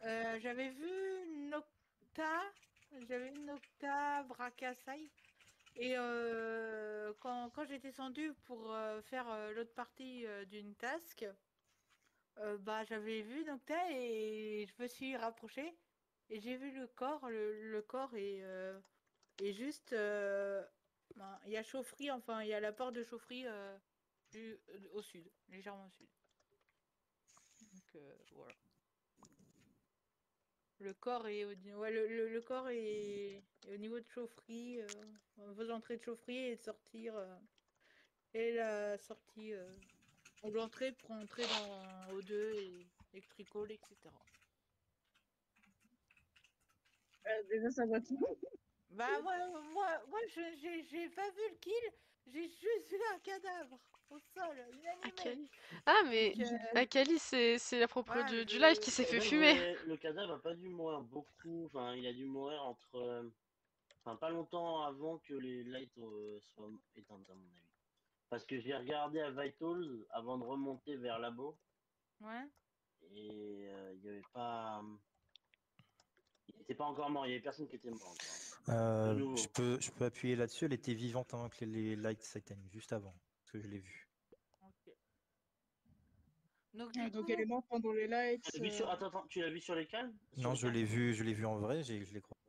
J'avais vu Nocta. J'avais vu Nocta, Bracassai. Et quand j'ai descendu pour faire l'autre partie d'une task, bah, j'avais vu Nocta et je me suis rapprochée. Et j'ai vu le corps. Le corps est juste. Ben, il y a chaufferie, enfin, il y a la porte de chaufferie au sud, légèrement au sud. Donc voilà. Le corps est ouais, le corps est au niveau de chaufferie, vos entrées de chaufferie et de sortir et la sortie ou l'entrée pour entrer dans O2 et Electrical, etc. Déjà, ça va tout. Bah moi j'ai pas vu le kill, j'ai juste vu un cadavre au sol, inanimé. Akali. Ah mais Donc, Akali c'est la propre voilà, du live qui s'est fait fumer. Le cadavre a pas dû mourir beaucoup. Enfin, il a dû mourir entre. Enfin, pas longtemps avant que les lights soient éteintes, à mon avis. Parce que j'ai regardé à Vitals avant de remonter vers Labo. Ouais. Et il y avait pas. Il était pas encore mort, il y avait personne qui était mort encore. De nouveau. Je peux appuyer là-dessus, elle était vivante avant que les lights s'éteignent, juste avant, parce que je l'ai vue. Ok. Donc, Donc elle est morte pendant les lights. Tu l'as vu sur... Attends, tu l'as vu sur les calmes? Non, je l'ai vu en vrai, je l'ai croisé.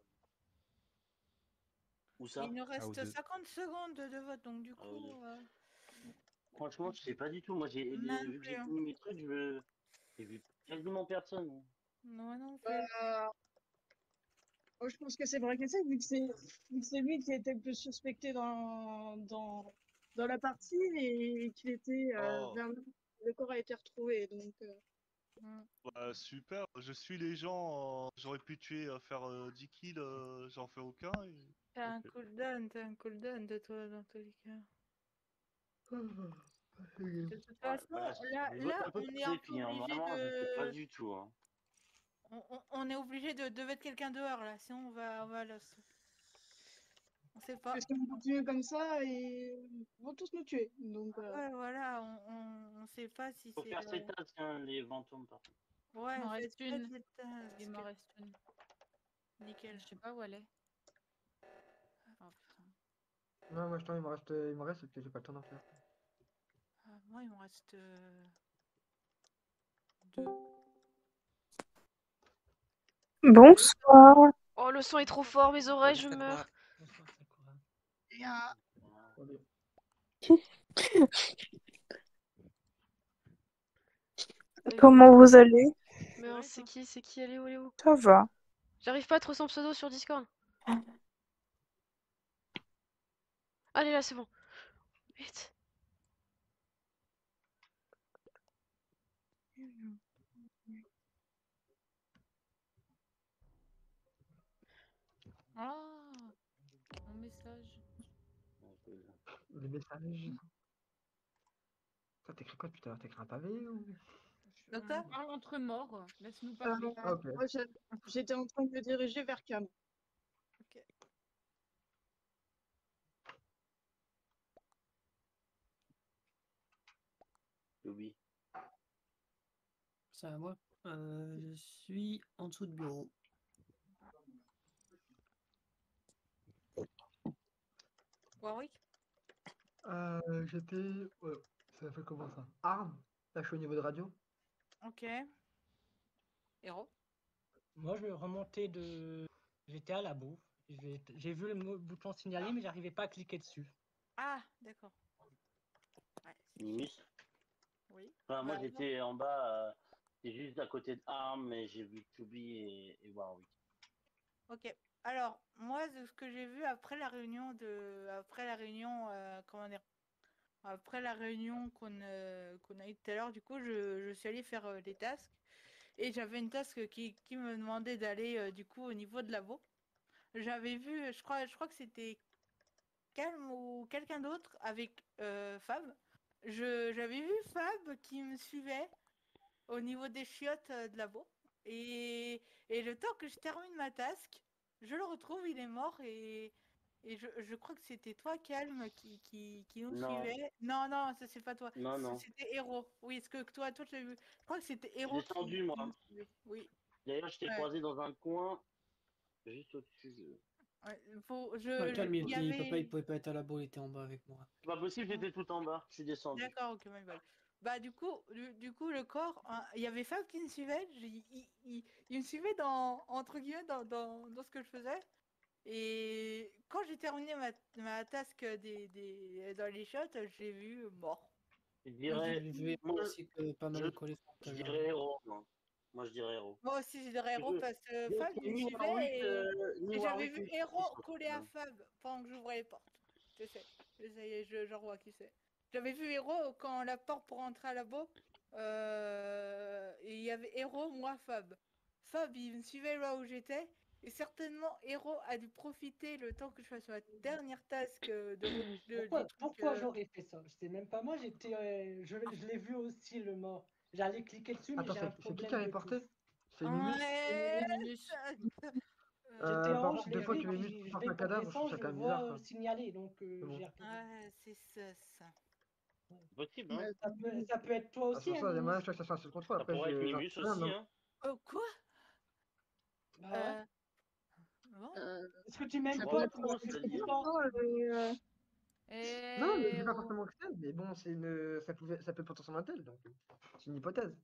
Où ça? il nous Ah, reste O2. 50 secondes de vote, donc du coup. Franchement, je sais pas du tout. Moi, Même vu que plus, j'ai hein. fini mes trucs, j'ai vu quasiment personne. Non, non plus. Je pense que c'est Bracassé, vu que c'est lui qui était le plus suspecté dans la partie et qu'il était vers le corps a été retrouvé. Donc, Bah, super, je suis les gens, j'aurais pu tuer, faire 10 kills, j'en fais aucun. T'as un cooldown de toi dans tous les cas. De toute façon, là on est un peu obligé Vraiment, je sais pas de. du tout. Hein. On est obligé de mettre quelqu'un dehors là, sinon on va lost. On sait pas. Parce qu'on continue comme ça et ils vont tous nous tuer. Donc, Ouais, voilà, on sait pas si Faut c'est. faire ses tasks, hein, les fantômes, par contre. Ouais, Il m'en faites reste une. les tasks. Il m'en reste une. Nickel. Je sais pas où elle est. Oh putain. Non, moi, je t'en, il me reste, parce que j'ai pas le temps d'en faire. Moi, il me reste 2. Bonsoir. Oh, le son est trop fort, mes oreilles, je Bonsoir, meurs. Bonsoir, Sakura. Allez. Comment vous allez? Merde, c'est qui? C'est qui? Elle est où? Elle est où? Ça va. J'arrive pas à trouver son pseudo sur Discord. Allez, là, c'est bon. Vite. Ah, mon message. Les messages. Ça, t'écris quoi depuis tout à l'heure? T'écris un pavé ou. On parle entre morts. Laisse-nous parler. Ok. moi, j'étais en train de me diriger vers Cam. Ok. Oui. C'est à moi. Je suis en dessous de bureau. Warwick. J'étais. Ouais, ça fait comment ça? Arme. Là, je suis au niveau de radio. Ok. Héros. Moi, je remontais de. J'étais à la bouffe. J'ai vu le bouton signaler, mais j'arrivais pas à cliquer dessus. Ah, d'accord. Ouais. Mimus. Oui. Enfin, moi, Bah, j'étais en bas, c'est juste à côté de Arm, mais j'ai vu Chubby et Warwick. Ok. Alors, moi, de ce que j'ai vu après la réunion comment dire, après la réunion qu'on a eue tout à l'heure, du coup, je suis allée faire les tasks et j'avais une task qui me demandait d'aller du coup au niveau de labo. J'avais vu, je crois que c'était Calme ou quelqu'un d'autre avec Fab. J'avais vu Fab qui me suivait au niveau des chiottes de labo. Et le temps que je termine ma task, je le retrouve, il est mort et je crois que c'était toi, Calme, qui nous Non. suivait. Non, non, ça c'est pas toi. Non, non. C'était Héros. Oui, est-ce que toi tu l'as vu? Je crois que c'était Je suis Héros descendu, qui moi. nous suivait. Oui. D'ailleurs, je t'ai Ouais. croisé dans un coin, juste au-dessus de. Ouais, Il pouvait pas être à la boule, il était en bas avec moi. C'est pas possible, j'étais tout en bas, je suis descendu. D'accord, ok, my bad. Bah du coup, le corps, hein, il y avait Fab qui me suivait, il me suivait entre guillemets dans ce que je faisais. Et quand j'ai terminé ma task dans les shots, j'ai vu mort. Je dirais. J'ai vu Moi, aussi que pas mal de collègues je dirais héros, moi. Moi, je dirais héros. Moi aussi, je dirais héros parce que Donc, Fab il me ni suivait Warwick, et j'avais Warwick, vu ni héros Chubby, collé à Fab pendant que j'ouvrais les portes. Je sais, ça y est, j'en vois qui c'est. J'avais vu héros quand la porte pour entrer à labo. Et il y avait héros, moi, Fab. Fab, il me suivait là où j'étais. Et certainement, héros a dû profiter le temps que je fasse ma dernière task Pourquoi j'aurais fait ça? C'est même pas moi, je l'ai vu aussi le mort. J'allais cliquer dessus, mais Attends, j'ai un c'est qui problème a de reporté? touche. C'est Mimus? J'étais en Par haut, contre, je deux l'ai fois vu, que puis Mimus je porte vais un pour cadavre, je trouve descendre, ça je quand le même bizarre, vois quoi. signaler, donc Mais bon. j'ai regardé. Ouais, c'est ça. C'est possible, hein. Ça peut être toi Ah, aussi, sur hein, ça, il y a moyen Mimus. que ça fasse le contrôle. Ça Après, pourrait être j'en Mimus sais rien, aussi, non. hein. Oh, quoi? Bah ouais. Bon. Est-ce que tu m'aimes Bon, pas? trop, c'est-à-dire. Non, mais je dis pas forcément que c'est elle, mais bon, ça peut potentiellement être elle, donc c'est une hypothèse.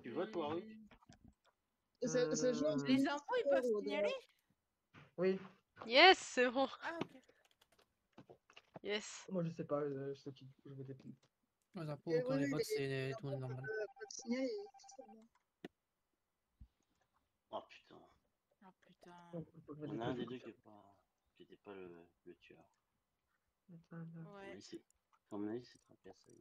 Tu votes, Warwick? Les impôts, ils peuvent signaler? Oui. Yes, c'est bon. Ah, ok. Yes. Moi, je sais pas, je sais qui, je votais plus. Les impôts, quand les votes, c'est tout le monde normal. Oh putain. Oh putain. Il y en a un des deux qui est pas. Qui était pas le tueur. Ouais. À mon avis, c'est tracasse.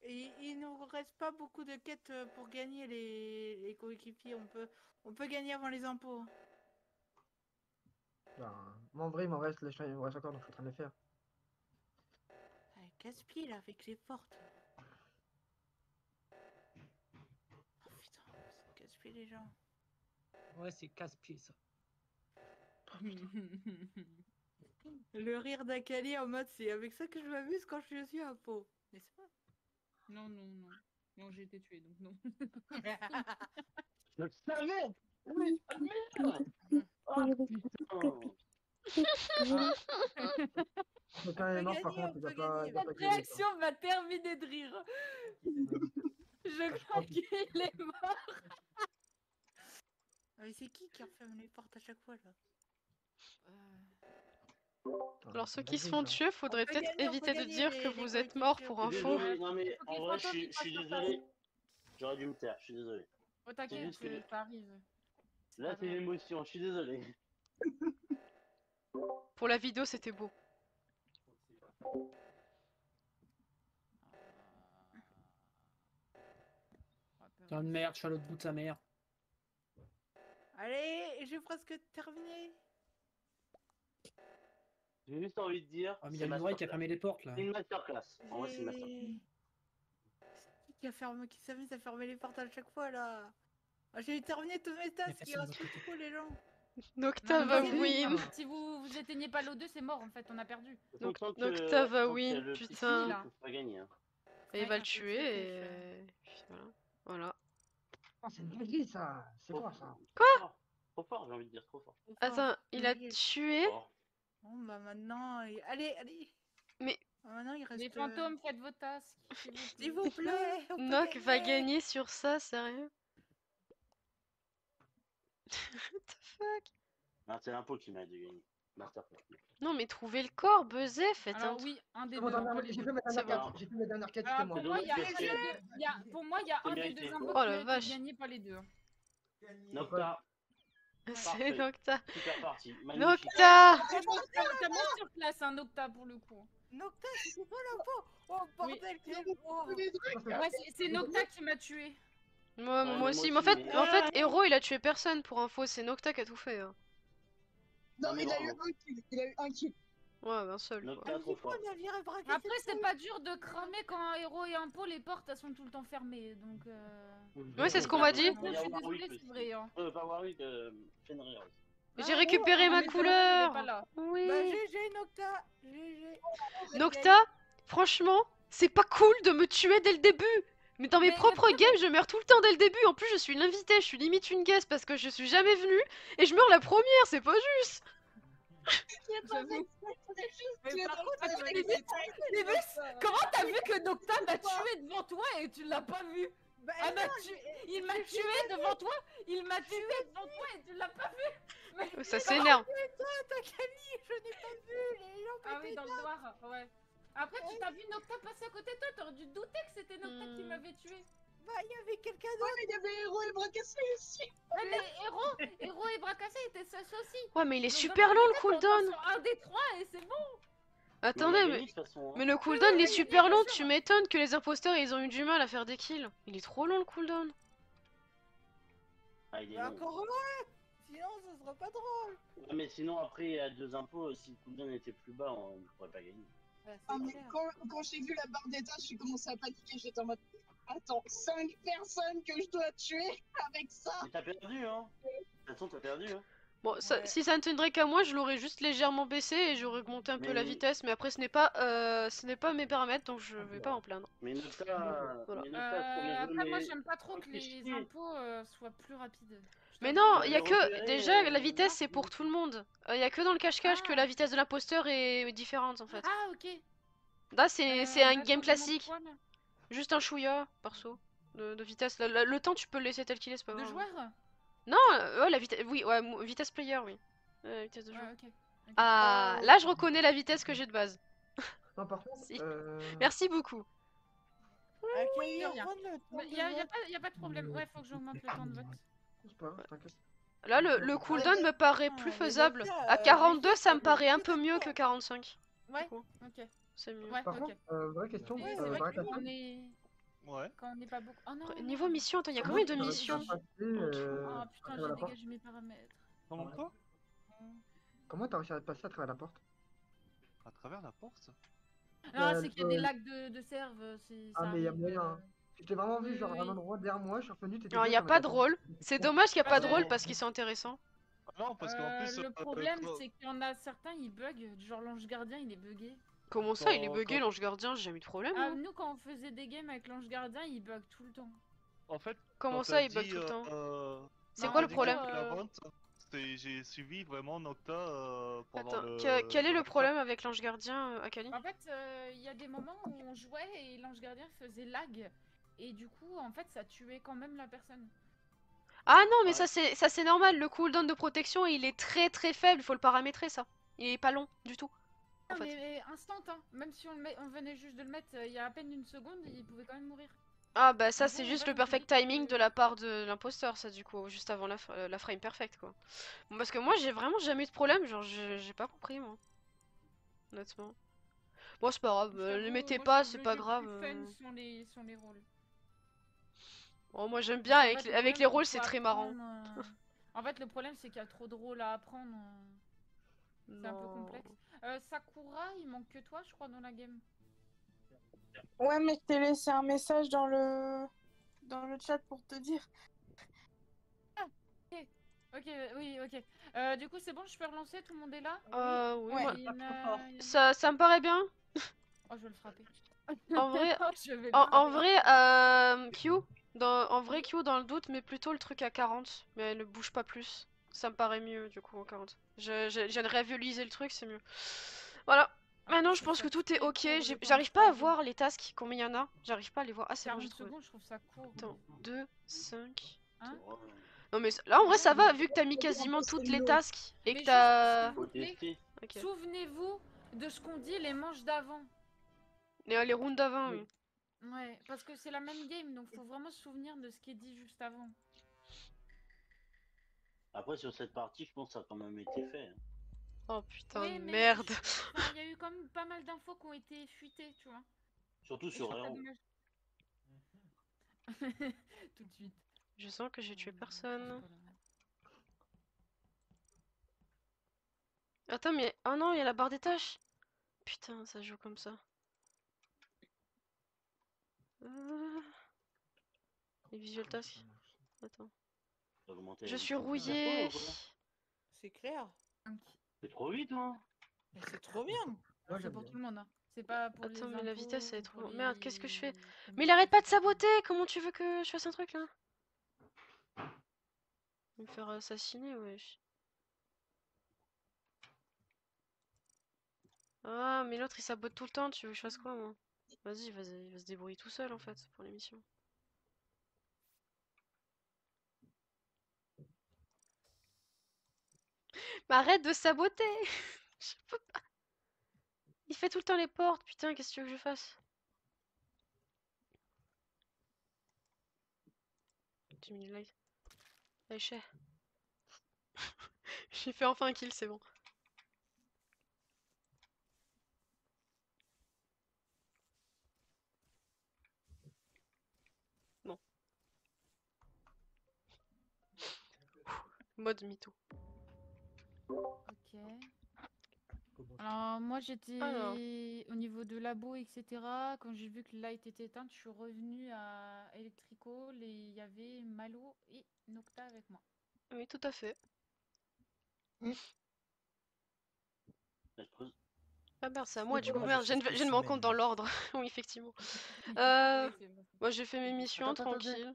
Et il nous reste pas beaucoup de quêtes pour gagner les coéquipiers. On peut gagner avant les impôts. Ben, moi, en vrai, il me reste encore, donc je suis en train de les faire. Casse-pied là avec les portes. Oh putain, ça casse-pied les gens. Ouais, c'est casse-pied ça. Le rire d'Akali en mode c'est avec ça que je m'amuse quand je suis à Pau. N'est-ce pas? Non, non, non. Non, j'ai été tuée, donc non. Je le savais. Oui, ah, merde. Oh putain. Mais quand il est mort, par contre, il a pas Cette gagné, quoi. réaction m'a terminé de rire. Je crois qu'il est mort. Mais c'est qui referme les portes à chaque fois là? Alors ceux qui se font tuer, faudrait peut-être éviter de dire que vous êtes mort pour info. Désolé, non mais en vrai, je suis désolé. J'aurais dû me taire, je suis désolé. Oh t'inquiète, ça arrive. Là, c'est l'émotion, je suis désolé. Pour la vidéo, c'était beau. Putain de merde, je suis à l'autre bout de sa mère. Allez, j'ai presque terminé. J'ai juste envie de dire. Ah, mais il y a Minoret qui a fermé les portes là. C'est une masterclass. En vrai, c'est une masterclass. Qui s'amuse à fermer les portes à chaque fois là? Ah, j'ai terminé tous mes tasks, il reste plus trop les gens. Nocta va win. Si vous éteignez pas l'O2, c'est mort en fait, on a perdu. Nocta va win, putain. Pas gagné, hein. Et il va le tuer et... Voilà. Oh, c'est une dinguerie ça. C'est quoi ça? Quoi? Trop fort, j'ai envie de dire, trop fort. Attends, il a tué? Bon bah maintenant, allez. Mais... Maintenant il reste... Les fantômes, faites vos tasks. S'il vous plaît. Noc va gagner sur ça, sérieux? What the fuck? Non, c'est l'impôt qui m'a dû gagner. Masterclass. Non mais trouvez le corps, buzzez, faites Alors un oui, un des J'ai deux. fait ma dernière quête. J'ai fait ma dernière quête, c'était moi. Pour moi, il y a un des deux impôts Oh la qui vache. est gagné, pas les deux. Nocta. C'est Nocta. Super parti. Nocta. T'as mis sur place un Nocta pour le coup. Nocta, c'est pas l'impôt. Oh bordel, Ouais, c'est Nocta qui m'a tué. Moi aussi, mais en fait, Hero il a tué personne pour info, c'est Nocta qui a tout fait. Hein. Non, mais il a eu un kill. Ouais, un seul. Nocta, trop fort. Après, c'est pas dur de cramer quand un héros et un pot, les portes elles sont tout le temps fermées. Donc. Ouais, c'est ce qu'on m'a dit. Je suis désolée, c'est vrai. Hein. Pas Warwick, Fenrir. J'ai récupéré ma couleur. Oui. Bah GG Nocta, GG. Nocta, franchement, c'est pas cool de me tuer dès le début. Mais dans mes propres games, je meurs tout le temps dès le début. En plus, je suis l'invité, je suis limite une guest parce que je suis jamais venue et je meurs la première, c'est pas juste. Comment t'as vu que Nocta m'a tué devant toi et tu l'as pas vu? Il m'a tué devant toi, et tu l'as pas vu. Ça s'énerve. Je n'ai pas vu, les gens. Ah oui, dans le noir, ouais. Après, tu t'as vu Nocta passer à côté de toi, t'aurais dû te douter que c'était Nocta qui m'avait tué. Bah, il y avait quelqu'un d'autre. Ouais, il y avait Héros et Bracassé aussi. Ouais, mais Héros et Bracassé étaient seuls aussi. Ouais, mais il est super long le cooldown. Un des trois et c'est bon. Attendez, mais le cooldown il est super long, tu m'étonnes que les imposteurs ils ont eu du mal à faire des kills. Il est trop long le cooldown. Ah, il est Bah, long. encore heureux. Sinon, ce sera pas drôle. Ouais, mais sinon, après, il y a deux impôts. Si le cooldown était plus bas, on ne pourrait pas gagner. Ah, mais quand j'ai vu la barre d'état, j'ai commencé à paniquer. J'étais en mode attends, 5 personnes que je dois tuer avec ça. Mais t'as perdu, hein. De toute façon, t'as perdu, hein. Bon, si ça ne tiendrait qu'à moi, je l'aurais juste légèrement baissé et j'aurais augmenté un peu la vitesse, mais après ce n'est pas mes paramètres, donc je vais pas en plaindre. Mais Nocta, Voilà. Après, moi j'aime pas trop que les impôts soient plus rapides. Mais non, il y a que déjà la vitesse c'est pour tout le monde. Il y a que dans le cache-cache que la vitesse de l'imposteur est différente en fait. Ah ok. Là c'est un game classique. Juste un chouïa perso de vitesse. Le temps tu peux le laisser tel qu'il est, c'est pas grave. De joueur? Non, la vitesse, oui, ouais, vitesse player, oui. Vitesse de jeu. Okay. Ah, là je reconnais la vitesse que j'ai de base. Non, par contre, si. Merci beaucoup. Oui, y a pas de problème. Ouais, faut que j'augmente le temps de vote. Là, le cooldown me paraît plus faisable. À 42, ça me paraît un peu mieux que 45. Ouais, ok. C'est mieux. Ouais, par contre, vraie question. C'est vrai que nous, on est... Ouais. Quand on n'est pas beaucoup. Oh non. Niveau mission, attends, il y a combien de missions? Oh putain, j'ai dégagé mes paramètres. Comment quoi? Comment t'as réussi à passer à travers la porte? À travers la porte? Non, c'est qu'il y a des lacs de serve. Ah, mais il y a moyen. Je t'ai vraiment vu, genre, un endroit derrière moi, je suis revenu, t'étais. Alors, il n'y a pas de rôle. C'est dommage qu'il n'y a pas de rôle parce qu'ils sont intéressants. Non, parce qu'en plus, Le problème, c'est qu'il y en a certains, ils bug. Genre l'ange gardien, il est bugué. Comment ça, il est Quand- bugué, quand- l'ange gardien? J'ai jamais eu de problème, Ah, moi. nous, quand on faisait des games avec l'ange gardien, il bug tout le temps. En fait, Comment quand ça, t'as il bug dit, tout le temps? C'est Bah, quoi en le dit gros, problème? la vente, j'ai suivi vraiment Nocta pendant Attends, le quel est le workshop. problème avec l'ange gardien, Akali? En fait, il y a des moments où on jouait et l'ange gardien faisait lag. Et du coup, en fait, ça tuait quand même la personne. Ah non, mais Ouais. ça c'est normal, le cooldown de protection il est très faible, il faut le paramétrer ça. Il est pas long du tout. En Non, fait. mais instant, hein. Même si on venait juste de le mettre il y a à peine une seconde, il pouvait quand même mourir. Ah bah ça En c'est gros, juste là, le je me perfect dis timing de la part de l'imposteur, ça du coup, juste avant la frame perfect quoi. Bon, parce que moi j'ai vraiment jamais eu de problème, genre j'ai pas compris moi. Honnêtement. Bon c'est pas grave, Je ne les t'avoue, mettez moi, je pas, trouve c'est le pas jeu grave. plus fun sans les rôles. Bon, moi j'aime bien Parce qu'en fait, le avec problème, les c'est qu'il rôles, faut c'est très marrant. apprendre. En fait, le problème, c'est qu'il y a trop de rôles à apprendre. C'est un peu Non. complexe. Sakura, il manque que toi, je crois, dans la game. Ouais, mais je t'ai laissé un message dans le chat pour te dire. Ok, oui, ok. Du coup, c'est bon, je peux relancer, tout le monde est là? Oui, Ouais. moi, Pas trop fort. ça me paraît bien. Oh, je vais le frapper. En vrai, Je vais le en frapper. vrai, Q, en vrai Q dans le doute, mais plutôt le truc à 40, mais ne bouge pas plus. Ça me paraît mieux du coup en 40. Je viens de révisualiser le truc, c'est mieux. Voilà. Maintenant, je trouve pense ça que tout est très ok. court, le temps de J'arrive pas à charger. voir les tasks, combien il y en a. J'arrive pas à les voir. Ah, c'est bon, j'ai 40 trouvé. secondes, je trouve ça court. Attends, 2, 5. Hein? Non, mais là en vrai, ça va, vu que t'as mis On va dire un quasiment peu toutes c'est les long. tasks et que Mais t'as. juste, s'il vous plaît, tester. Ok. souvenez-vous de ce qu'on dit les manches d'avant. Les rounds d'avant, oui. Ouais, parce que c'est la même game, donc faut vraiment se souvenir de ce qui est dit juste avant. Après, sur cette partie, je pense que ça a quand même été fait. Hein. Oh putain Oui, de mais merde. enfin, il y a eu quand même pas mal d'infos qui ont été fuitées, tu vois. Surtout Et je sur trouve ça Héros. dommage. Tout de suite. Je sens que j'ai tué personne. Attends, mais. Oh non, il y a la barre des tâches. Putain, ça joue comme ça. Les visual tasks. Attends. Je suis rouillée. C'est clair. C'est trop vite, hein. Mais c'est trop bien. Moi, C'est j'aime pour bien. tout le monde. Hein. C'est pas pour Attends, les mais la impôts vitesse, elle est ou trop. pour Merde, qu'est-ce que je fais? les Mais il arrête pas de saboter! Comment tu veux que je fasse un truc là? Il va me faire assassiner, wesh. Ah, mais l'autre il sabote tout le temps, tu veux que je fasse quoi moi? Vas-y, il va se débrouiller tout seul en fait pour l'émission. Mais arrête de saboter! Je peux pas. Il fait tout le temps les portes, putain, qu'est-ce que tu veux que je fasse? 10 000 likes. Allez, chais. J'ai fait enfin un kill, c'est bon. Bon. Mode mytho. Ok. Alors moi j'étais Alors. au niveau de labo, etc. Quand j'ai vu que le light était éteinte, je suis revenue à Electrical et il y avait Malo et Nocta avec moi. Oui, tout à fait. Ah merde, c'est à moi du coup. Merde, je viens de me rendre compte dans l'ordre. Oui, effectivement. Moi j'ai fait mes missions tranquille.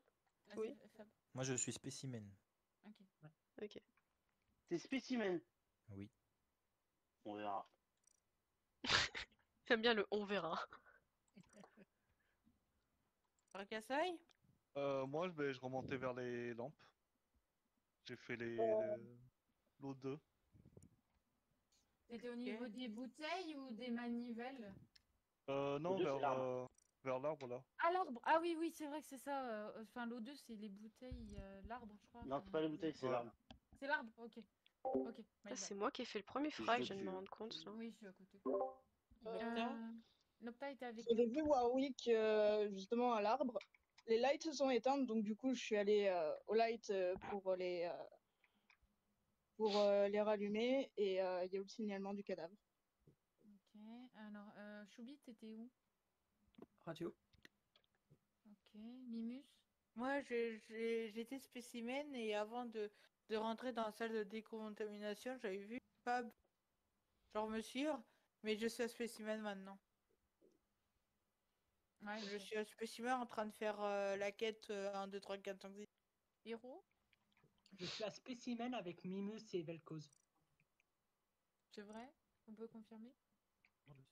Oui. Moi, je suis spécimen. Ok. C'est spécimen. Oui. On verra. J'aime bien le on verra. Rakasai? Moi, je remontais vers les lampes. J'ai fait l'autre 2. C'était au niveau des bouteilles ou des manivelles? Non, Le 2, c'est l'arbre. vers l'arbre là. Ah l'arbre! Ah oui, oui, c'est vrai que c'est ça. Enfin, l'O2 c'est les bouteilles, l'arbre je crois. Non, c'est pas les bouteilles, c'est l'arbre. C'est l'arbre, ok. Ok. Ah, c'est moi qui ai fait le premier frag, je viens de me rendre compte là. Oui, je suis à côté. Nocta était avec J'avais vu Warwick justement à l'arbre. Les lights se sont éteintes, donc du coup je suis allée au light pour les rallumer et il y a eu le signalement du cadavre. Ok, alors Choubi, t'étais où? Radio. Ok, Mimus? Moi, j'étais spécimen et avant de de rentrer dans la salle de décontamination, j'avais vu Fab, genre me suivre, mais je suis à spécimen maintenant. Ouais, Je ok. suis à spécimen en train de faire la quête 1, 2, 3, 4, 5, 6. Héros, Je suis à spécimen avec Mimus et Vel'Koz. c'est vrai? On peut confirmer?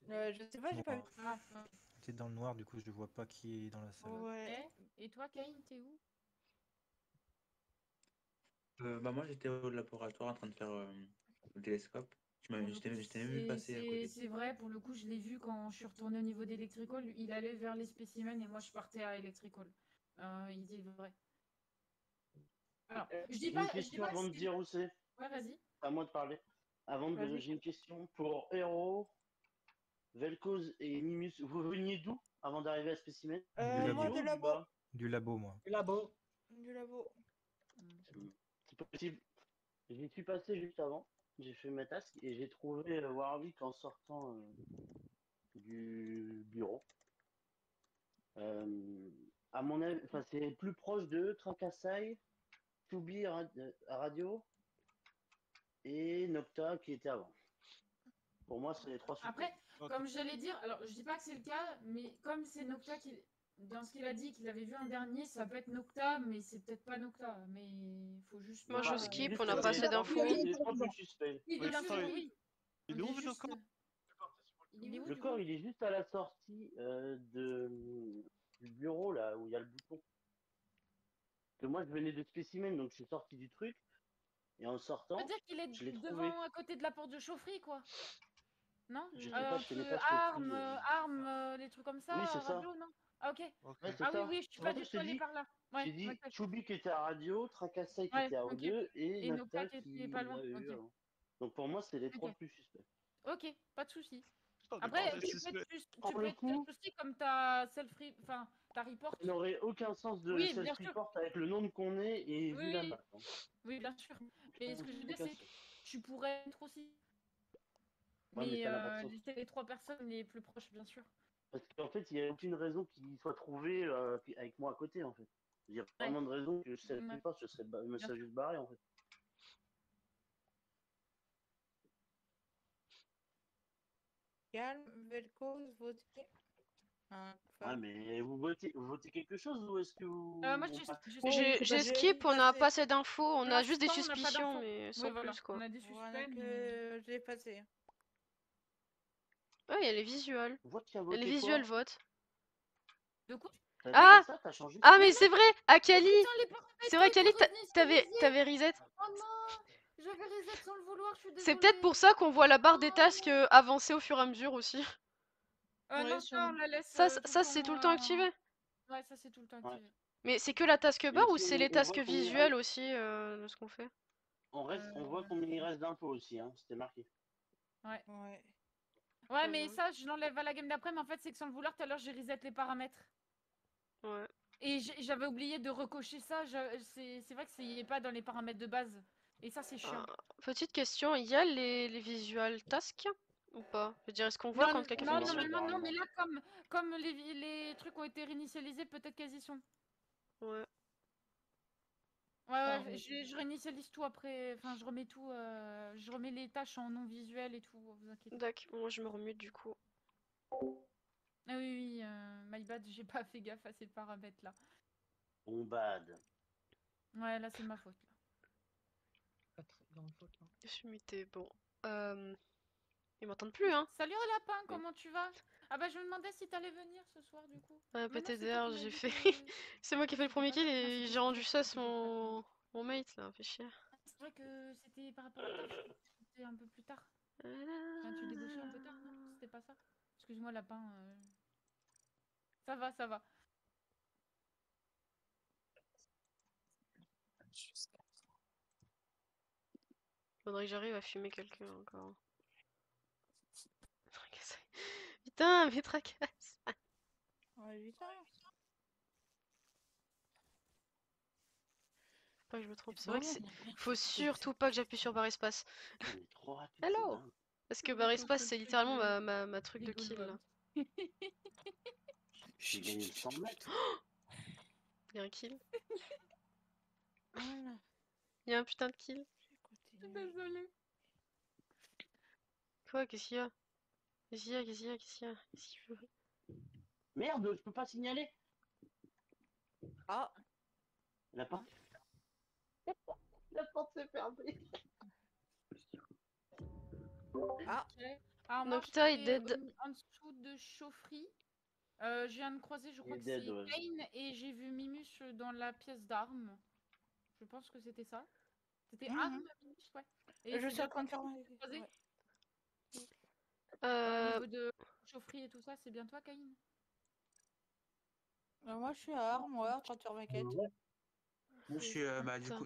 Je sais pas, j'ai pas vu. Noir. Ah, ouais. T'es dans le noir, du coup, je vois pas qui est dans la salle. Ouais. Ok. Et toi, Caïn, t'es où? Bah moi j'étais au laboratoire en train de faire le télescope. Pour le J'étais coup, même vu passer à côté. c'est vrai, pour le coup, je l'ai vu quand je suis retournée au niveau d'Electrical. Il allait vers les spécimens et moi je partais à Electrical. Il dit vrai. Alors, je dis J'ai une pas question que avant de c'est- dire où c'est. Ouais, vas-y. À moi de parler. Vas-y. J'ai une question pour Hero, Vel'Koz et Mimus. Vous veniez d'où avant d'arriver à Spécimen? Du Moi labo. de Du labo. bas. Du labo, moi. Du labo. Du labo. C'est possible. J'y suis passé juste avant. J'ai fait ma task et j'ai trouvé Warwick en sortant du bureau. À mon avis, enfin, c'est plus proche de Tracassai, Choubi à radio et Nocta qui était avant. Pour moi, c'est les trois suspects. Après, comme j'allais dire, alors je dis pas que c'est le cas, mais comme c'est Nocta qui, dans ce qu'il a dit qu'il avait vu un dernier, ça peut être Nocta, mais c'est peut-être pas Nocta. Mais il faut juste. Moi, je pas, skip, Juste on n'a pas assez les d'infos. trois plus suspects. Oui, Oui, bien attends, sûr, oui. Il est On où dit le juste- corps? Il est où Le du corps, coup il est juste à la sortie du bureau, là, où il y a le bouton. Parce que moi, je venais de spécimen, donc je suis sorti du truc. Et en sortant, C'est-à-dire qu'il est je l'ai trouvé. devant, à côté de la porte de chaufferie, quoi. Non Je sais pas, je connais Entre pas chaufferie. armes, des trucs comme ça, Oui, c'est ça. radio, non? Ah, ok. Ok. Ouais, c'est Ah oui, ça. oui, je suis C'est pas pour ça du que je tout te allée dis. par là. Ouais, J'ai dit ok. Choubi qui était à radio, Tracassai qui Ouais, était à ok. O2 et Et Nocta Nocta qui est qui pas loin. l'avait vu Ok. avant. Donc pour moi, c'est les trois Ok. plus suspects. Ok, pas de souci. Putain, mais Après, bordel, tu peux suspect. être, tu Pour peux le être coup, aussi comme ta enfin, ta report. ça n'aurait aucun sens de Oui, bien sûr. self-report avec le nombre qu'on est et Oui, vu la oui. map. hein. Oui, bien sûr. Mais ce que je veux dire, Aucun c'est que sens. tu pourrais être aussi. Ouais, mais Mais ça n'a pas de sens. c'est les trois personnes les plus proches, bien sûr. Parce qu'en fait, il n'y a aucune raison qu'il soit trouvé avec moi à côté, en fait. Il y a vraiment de raison que je self-report, je me serais juste barré, en fait. Calme, Vel'Koz, votez. Ouais, mais vous votez quelque chose ou est-ce que vous. Moi, J'ai skip, on n'a pas assez d'infos, on Pour a juste des l'instant, on n'a pas suspicions, d'infos. mais Oui, sans voilà, plus, quoi. on a des Voilà suspects, que je l'ai passé. Ouais, il y a les visuels. Vote qui a Les voté visuels quoi votent. De quoi? T'as Ah fait ça, t'as changé Ah, ça mais c'est vrai, Akali Putain, les paramètres C'est vrai, ont été Akali, réinitialisés. t'avais reset. Oh non, j'avais reset sans le vouloir, je suis désolée. C'est peut-être pour ça qu'on voit la barre des tasks avancer au fur et à mesure aussi. Non, ça, on la laisse Ça, tout le ça c'est tout le temps activé. Ouais, ça, c'est tout le temps activé. Mais c'est que la taskbar Mais ou si c'est on- les on tasks voit combien il visuels reste- aussi de ce qu'on fait? On voit combien il reste d'infos aussi, hein. C'était marqué. Ouais. Ouais. Ouais, mais ça, je l'enlève à la game d'après, mais en fait, c'est que sans le vouloir, tout à l'heure, j'ai reset les paramètres. Ouais. Et j'avais oublié de recocher ça. C'est vrai que c'est pas dans les paramètres de base. Et ça, c'est chiant. Petite question, il y a les visual tasks ou pas? Je veux dire, est-ce qu'on voit quand quelqu'un fait une mission? Normalement, non, mais là, comme les trucs ont été réinitialisés, peut-être qu'elles y sont. Ouais. Ouais, je réinitialise tout après. Enfin, je remets tout. Je remets les tâches en non visuel et tout. Vous inquiétez. D'accord, moi je me remute du coup. Ah oui, my bad, j'ai pas fait gaffe à ces paramètres là. Bon bad. Ouais, là, c'est ma faute. Là. Pas très grande faute, hein. Je suis mutée, bon. Ils m'entendent plus, hein? Salut lapin, comment tu vas? Ah bah je me demandais si t'allais venir ce soir du coup. Ouais, Mais non, c'est toi PTDR, qui m'as j'ai dit fait. que- C'est moi qui ai fait le premier kill et c'était j'ai rendu ça, ça mon mate là, fait chier. C'est vrai que c'était par rapport au taf, c'était un peu plus tard. Enfin, tu débauchais un peu tard, non? C'était pas ça? Excuse-moi lapin. Ça va, ça va. Faudrait que j'arrive à fumer quelqu'un encore. Putain, mais tracasse. Ouais, putain. Pas que je me trompe, c'est vrai que c'est. Faut surtout pas que j'appuie sur barre espace. Trop rapide. Hello! Parce que barre espace, c'est littéralement ma truc de kill là. J'ai gagné le 100 mètres. Il y a un kill. Voilà. Il y a un putain de kill. Désolée. Quoi? Qu'est-ce qu'il y a? Qu'est-ce qu'il y a? Qu'est-ce qu'il y a? Qu'est-ce qu'il y a? Qu'est-ce qu'il veut? Merde, je peux pas signaler. Ah, La porte. La porte s'est fermée. ah, Ok. Alors moi, Nocta est j'étais dead. en dessous de Chaufferie. Je viens de croiser, je Il crois est que dead, c'est ouais. Kane, et j'ai vu Mimus dans la pièce d'armes. Je pense que c'était ça. C'était armes, Mimus, ouais. Et je c'est suis en bien train de toi faire. qui t'es croisé Ouais. au niveau de Chaufferie et tout ça, c'est bien toi, Kane? Moi, je suis à Armes, ouais, en train de faire ma quête. Ouais. Moi, je suis, bah, du Attends. coup,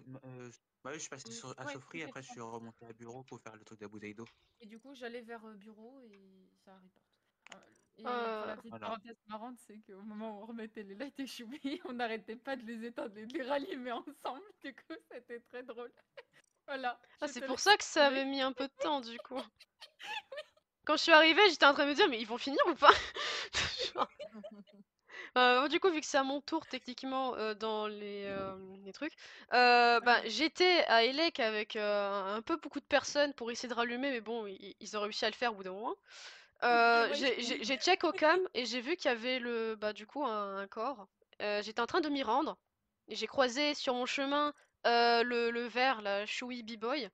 ouais, je suis passé à Ouais, Sofri, après je suis t'inquiète pas. remonté à bureau pour faire le truc de la bouteille d'eau. Et du coup, j'allais vers bureau et ça reporte. Et pour la petite Voilà. parenthèse marrante, c'est qu'au moment où on remettait les lights et Choubi, on n'arrêtait pas de les éteindre et de les rallumer ensemble. Du coup, c'était très drôle. Voilà. Ah, je c'est te pour laisse ça que ça continuer. avait mis un peu de temps, du coup. Quand je suis arrivée, j'étais en train de me dire, mais ils vont finir ou pas? Genre. Du coup, vu que c'est à mon tour techniquement dans les trucs, bah, j'étais à Elec avec un peu beaucoup de personnes pour essayer de rallumer, mais bon, ils ont réussi à le faire au bout d'un moment. J'ai check au cam et j'ai vu qu'il y avait bah, du coup un corps. J'étais en train de m'y rendre et j'ai croisé sur mon chemin le vert, la Chewy B-Boy.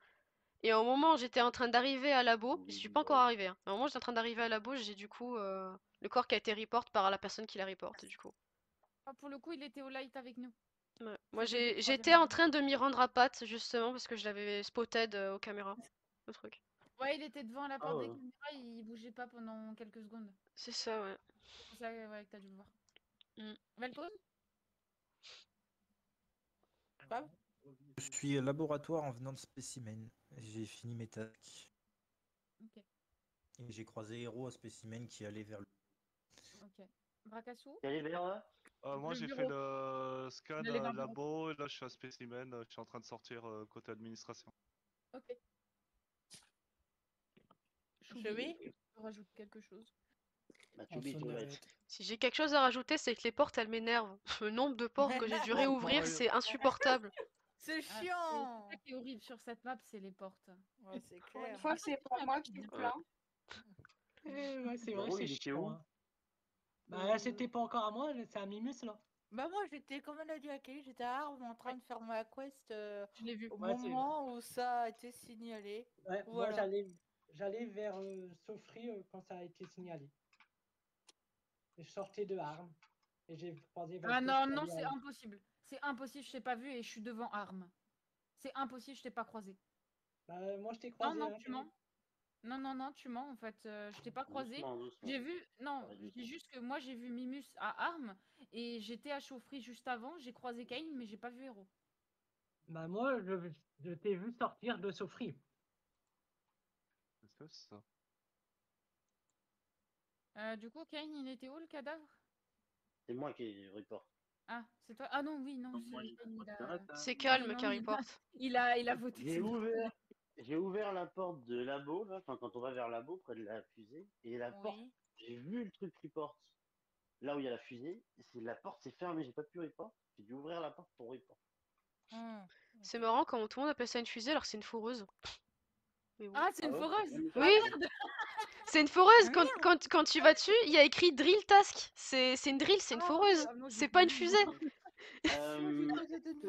Et au moment où j'étais en train d'arriver à labo, je suis pas encore arrivée, hein. Au moment où j'étais en train d'arriver à labo, j'ai du coup le corps qui a été report par la personne qui l'a report, du coup. Ah, pour le coup, il était au light avec nous. Ouais. Moi C'était le j'étais troisième en avant. train de m'y rendre à Pat justement parce que je l'avais spotted aux caméras. Le truc. Ouais, il était devant la porte des ouais. caméras, il bougeait pas pendant quelques secondes. C'est ça, ouais. C'est pour ça ouais, que t'as dû le voir. Mm. Veltos? Je suis laboratoire en venant de spécimen. J'ai fini mes tasks. Ok. Et j'ai croisé Hero à spécimen qui allait vers le. Ok. Bracassou? Elle est vers là. Moi, Le j'ai bureau. fait le scan J'allais vers le bureau. labo, et là, je suis à spécimen, je suis en train de sortir côté administration. Ok. Je vais. Je rajoute quelque chose. Bah, tu oublies tout, light. Si j'ai quelque chose à rajouter, c'est que les portes elles m'énervent. Le nombre de portes que j'ai dû réouvrir, c'est insupportable. C'est Ah, chiant. c'est ça qui est horrible sur cette map, c'est les portes. Ouais, c'est clair. Une fois, c'est pas moi qui me plains. Ouais, c'est vrai, Gros, c'est il était chiant. où? Hein. Bah là, c'était pas encore à moi, c'est à Mimus là. Bah moi j'étais, comme elle a dit à Kelly, j'étais à Armes en train de faire ma quest Je l'ai vu. au Ouais, c'est- moment où ça a été signalé. Ouais, moi Voilà. j'allais vers Sofri quand ça a été signalé. Et je sortais de Armes et j'ai croisé Ah Veltos non, qui non, allait c'est à- impossible. C'est impossible, je t'ai pas vu et je suis devant Armes. C'est impossible, je t'ai pas croisé. Bah, moi je t'ai Non, croisé. non, Hein, tu mens. Non, tu mens en fait. Je t'ai pas croisé. Doucement, doucement. J'ai vu. Non, Ouais, je doucement. dis juste que moi j'ai vu Mimus à Armes et j'étais à Chaufferie juste avant. J'ai croisé Kane, mais j'ai pas vu Hero. Bah moi je t'ai vu sortir de Sofri. C'est ça. Du coup, Kane, il était où le cadavre? C'est moi qui report. Ah, c'est toi? Ah non, oui, non, Moi, c'est Kane, C'est calme, non, Carrie Porte. il a voté. J'ai ouvert la porte de labo, là, enfin quand on va vers labo, près de la fusée, et la porte, Oui. j'ai vu le truc report. Là où il y a la fusée, la porte s'est fermée, j'ai pas pu report. J'ai dû ouvrir la porte pour report. C'est marrant comment tout le monde appelle ça une fusée alors que c'est une foreuse. Mais bon. Ah, c'est une ouais? foreuse! Oui, c'est une foreuse. Quand tu vas dessus, il y a écrit drill task. C'est une drill, c'est une foreuse. C'est pas une fusée.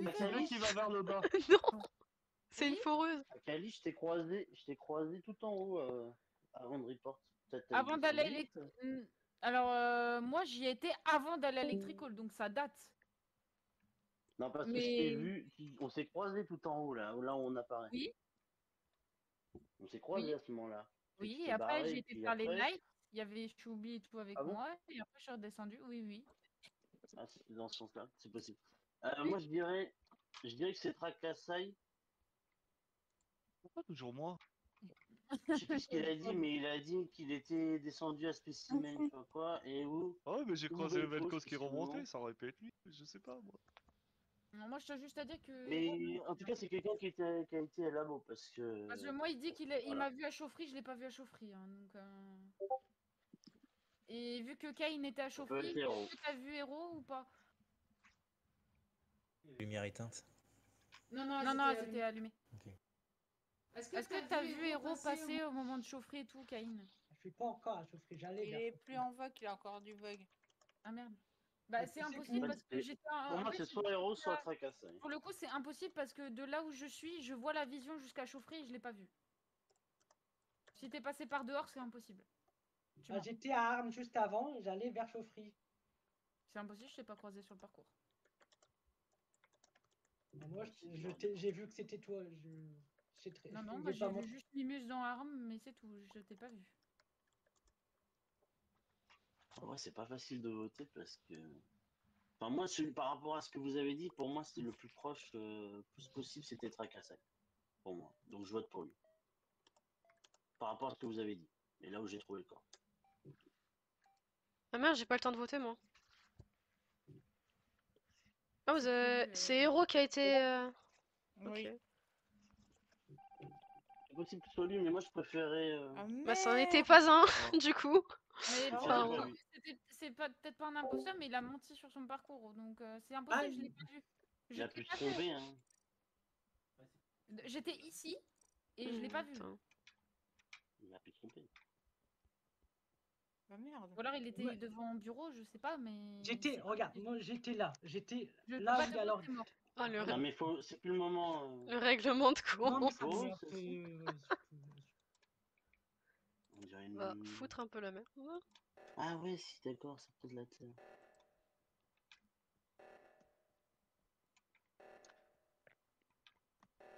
Akali qui va vers le bas. Non, c'est une foreuse. Akali, je t'ai croisé tout en haut avant de report. Avant d'aller à l'électrical. Alors, moi, j'y étais avant d'aller à l'électrical, donc ça date. Non, parce que je t'ai vu, on s'est croisé tout en haut, là où on apparaît. Oui. On s'est croisé à ce moment-là. Oui, et après, j'ai été faire les lights. Il y avait Choubi et tout avec moi. Et après, je suis redescendue. Oui. Ah, c'est dans ce sens-là, c'est possible. Moi, je dirais que c'est Tracasai. Pourquoi toujours moi? Je sais plus ce qu'il a dit, mais il a dit qu'il était descendu à spécimen, tu vois quoi, et où? Ah ouais, mais j'ai croisé Velcos, Velcos qui possiblement. remontait, ça aurait pu être lui, je sais pas moi. Non, moi, je tiens juste à dire que. Mais en tout cas, c'est quelqu'un qui a été à labo, parce que. Parce que moi, il dit qu'il voilà. m'a vu à Chaufferie, je l'ai pas vu à Chaufferie. Hein, donc, Et vu que Kane était à Chaufferie, est-ce que t'as vu Hero ou pas? Lumière éteinte. Non, elles étaient allumées. Ok. Est-ce que t'as vu Héros passer au moment de chaufferie et tout, Caïn? Je suis pas encore à chauffer, j'allais Il vers est chauffer. plus en vogue, il a encore du bug. Ah merde. Bah, Mais c'est tu sais impossible que- parce que j'étais. Pour en moi, fait, c'est soit héros, soit là- tracassé. Pour le coup, c'est impossible parce que de là où je suis, je vois la vision jusqu'à chaufferie et je l'ai pas vue. Si t'es passé par dehors, c'est impossible. Tu mens. J'étais à Armes juste avant, j'allais vers chaufferie. C'est impossible, je t'ai pas croisé sur le parcours. Moi, j'ai vu que c'était toi. Non, je moi vais pas j'ai vu montrer. juste Mimus dans Arme, mais c'est tout, je t'ai pas vu. Ouais, c'est pas facile de voter parce que. Enfin, moi, par rapport à ce que vous avez dit, pour moi, c'était le plus proche, plus possible, c'était Tracassé. Pour moi. Donc, je vote pour lui. Par rapport à ce que vous avez dit. Et là où j'ai trouvé le corps. Ah merde, j'ai pas le temps de voter moi. Ah, vous C'est avez... prévu, C'est Héros qui a été... Oui. Ok. C'est possible que ce soit lui, mais moi, je préférais. Ah Bah ça en était merde! pas un, Oh. du coup. Mais Ah pour Enfin, le ouais. coup, c'est peut-être pas un imposteur, mais il a menti sur son parcours, donc c'est impossible, je l'ai pas vu. Il a pu se tromper, hein. J'étais ici et je l'ai pas vu. Putain. Il a pu se tromper. Ah merde. Ou alors il était Ouais. devant un bureau, je sais pas, mais. Regarde, moi j'étais là. J'étais Je peux là pas où te il y a dire leur. que c'est mort. Ah, Non, mais c'est plus le moment. le règlement de Non, mais compte. ça Oh, m'énerve, c'est On dirait une. Va foutre un peu la merde. Ah ouais, si, d'accord, c'est peut-être la terre.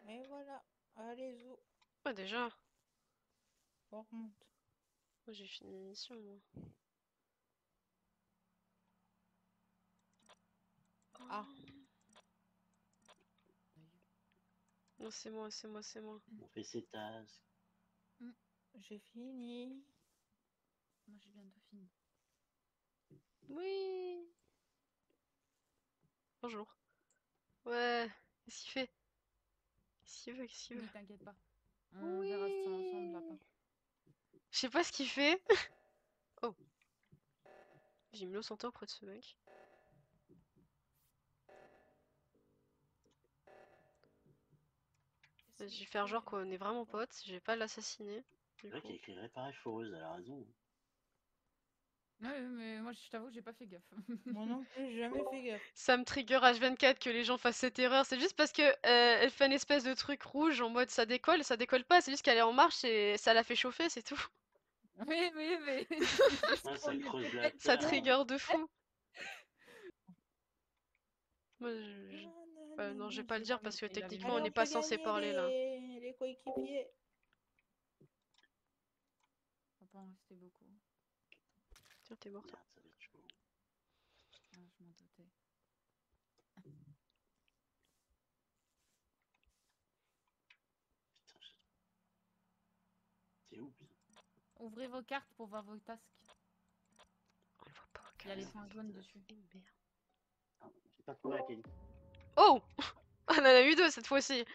Et voilà. Allez, zou. Ouais, déjà. On remonte. Moi, j'ai fini l'émission, moi. Ah. Non, c'est moi, c'est moi, c'est moi. On fait ses tasks. J'ai fini. Moi j'ai bientôt fini. Oui. Bonjour. Ouais. Qu'est-ce qu'il fait? Qu'est-ce qu'il veut? Qu'est-ce qu'il veut? Oui, t'inquiète pas. On verra ça ensemble là-bas. Je sais pas ce qu'il fait. Oh. J'ai mis l'eau santé auprès de ce mec. Je vais faire genre qu'on est vraiment potes. Je vais pas l'assassiner. C'est vrai qu'il y a écrit réparer foreuse, elle a raison. Ouais, mais moi je t'avoue que j'ai pas fait gaffe. Moi non plus, j'ai jamais fait gaffe. Ça me trigger H24 que les gens fassent cette erreur. C'est juste parce que elle fait une espèce de truc rouge en mode ça décolle pas. C'est juste qu'elle est en marche et ça la fait chauffer, c'est tout. Oui, mais. Ah, ça creuse la Ça terre. trigger de fou. Moi, non, je vais pas le dire parce que techniquement on n'est pas censé parler là. Les coéquipiers. Ça va pas en rester beaucoup. Tiens, t'es morte. Merde, ça va être chaud. Ah, je m'en doutais. Putain, c'est où, putain? Ouvrez vos cartes pour voir vos tasks. On le voit pas. Il y a les points jaunes dessus. Merde. Ah, j'ai pas trouvé à Kelly. Oh. On en a eu deux cette fois-ci.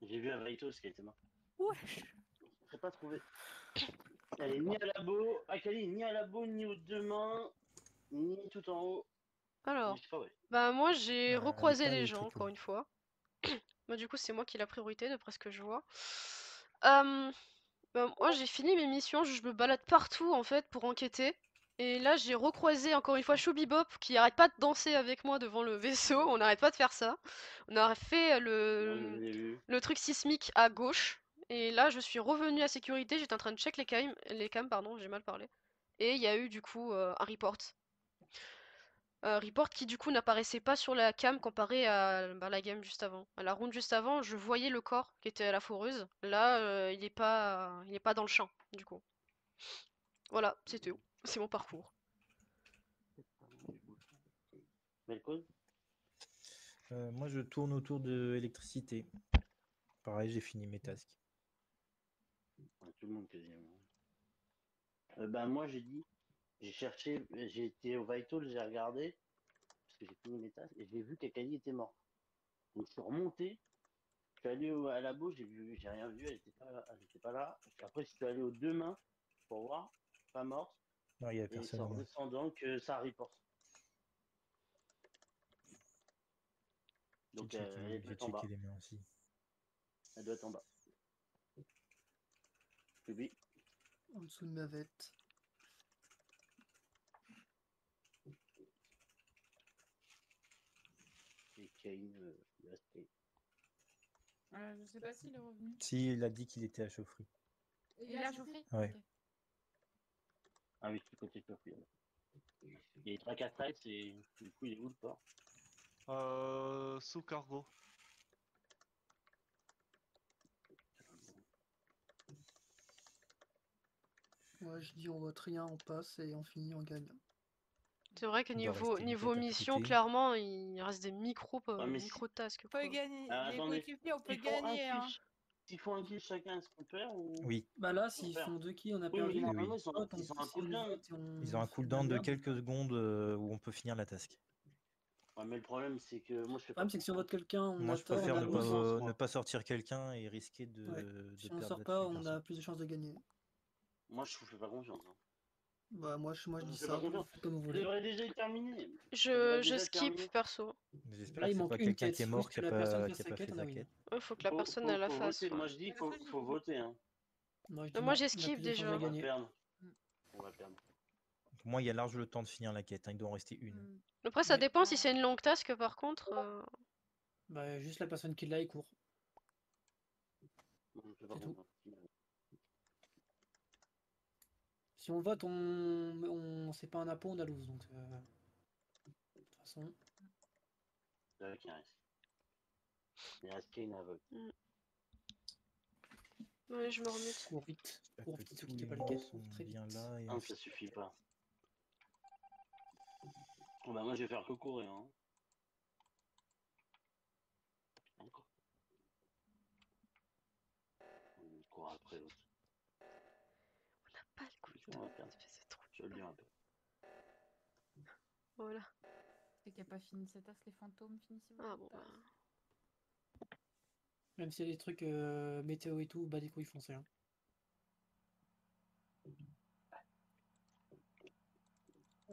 J'ai vu à Vaitos qui était mort. Wesh. J'ai pas trouvé. Elle est ni à labo, Akali, ni à labo, ni aux deux mains, ni tout en haut. Alors, Je sais pas, ouais. bah moi j'ai recroisé l'état les est gens tout encore haut. une fois. Moi du coup c'est moi qui ai la priorité d'après ce que je vois. Bah, moi j'ai fini mes missions, je me balade partout en fait pour enquêter. Et là j'ai recroisé encore une fois Shubibop qui arrête pas de danser avec moi devant le vaisseau, on n'arrête pas de faire ça. On a fait Ouais, je l'ai vu. le truc sismique à gauche. Et là je suis revenue à sécurité, j'étais en train de check les cams, pardon, j'ai mal parlé. Et il y a eu du coup un report. Report qui du coup n'apparaissait pas sur la cam comparé à bah, la game juste avant. À la round juste avant, je voyais le corps qui était à la foreuse. Là, il est pas dans le champ du coup. Voilà, c'est tout. C'est mon parcours. Belle cause. Moi, je tourne autour de l'électricité. Pareil, j'ai fini mes tasks. Ouais, tout le monde quasiment. Bah moi j'ai dit, j'ai cherché, j'ai été au Vital, j'ai regardé, parce que j'ai fini mes tasks, et j'ai vu qu'Akali était mort. Donc je suis remonté, je suis allé à labo, j'ai rien vu, elle était pas là. Après je suis allé aux deux mains pour voir, pas morte. Non, il y a Et personne c'est en en moins. descendant que ça reporte. Donc J'ai elle est peut-être en bas. checké les miens aussi. Elle doit être en bas. Oui. En dessous de ma vette. Et Kane, il reste Kane. Je sais pas s'il est revenu. Si, il a dit qu'il était à Chauffry. Il est à Chauffry? Ouais. Ok. Ah oui, c'est côté Chauffry. Il y a 3-4 sites et du coup il est où le port? Sous cargo. Moi je dis on vote rien, on passe et on finit en gagnant. C'est vrai que Il doit niveau, rester une niveau quête à mission, traiter. clairement, il reste des mais micro-tasks. On peut gagner. Ah, Les attendez, coéquipiers, on peut s'ils font un gagner. kill Hein. S'ils font un kill chacun, est-ce qu'on perd ou... Oui. Bah là, On s'ils perd. font 2 kills, on a Oui, perdu. mais Oui, normalement, oui. ils ont un cooldown. Ils ont un cooldown de quelques secondes où on peut finir la task. Ouais, mais le problème, c'est que moi, je fais Le pas. problème, c'est que si on vote quelqu'un, on Moi, a je tort, préfère on a ne pas sortir quelqu'un et risquer de, Ouais. de Si on perdre sort pas, là-dessus, on perso. a plus de chances de gagner. Moi, je vous fais pas confiance. Hein. Bah moi je dis fais ça, pas vous confiance. faites comme vous Ça voulez. devrait déjà être terminé. Je skip perso. J'espère Là, que il c'est manque pas une quelqu'un quête. qui est Faut mort que qui a la pas, personne qui fasse a sa pas quête, fait on sa a win. quête. Faut que la personne elle la fasse. Voter. Ouais. Moi, je dis faut voter. Hein. Moi, je dis Moi non, j'ai on a skip plus de chances déjà. de On va gagner. perdre. On va perdre. Pour moi, il y a large le temps de finir la quête. Hein. Il doit en rester une. Après ça dépend si c'est une longue task par contre. Bah juste la personne qui l'a, il court. Je fais pas C'est tout. confiance. Si on vote, on c'est pas un appôt, on a lose. Donc de toute façon. C'est vrai qu'il reste. Il reste Kane aveugle. Ouais, je me remets. Cours vite. Cours Que vite, tous ceux qui les pas le gens quête. sont Très bien vite. là et Non, ça suffit pas. Bon, bah, moi, je vais faire que courir. Hein. Encore. On court après l'autre. On n'a pas le cooldown. Je le dis un peu. Voilà. C'est qu'il n'y a pas fini cette task, les fantômes finissent. Ah bon bah. Même s'il y a des trucs météo et tout, bah des couilles foncés. Hein.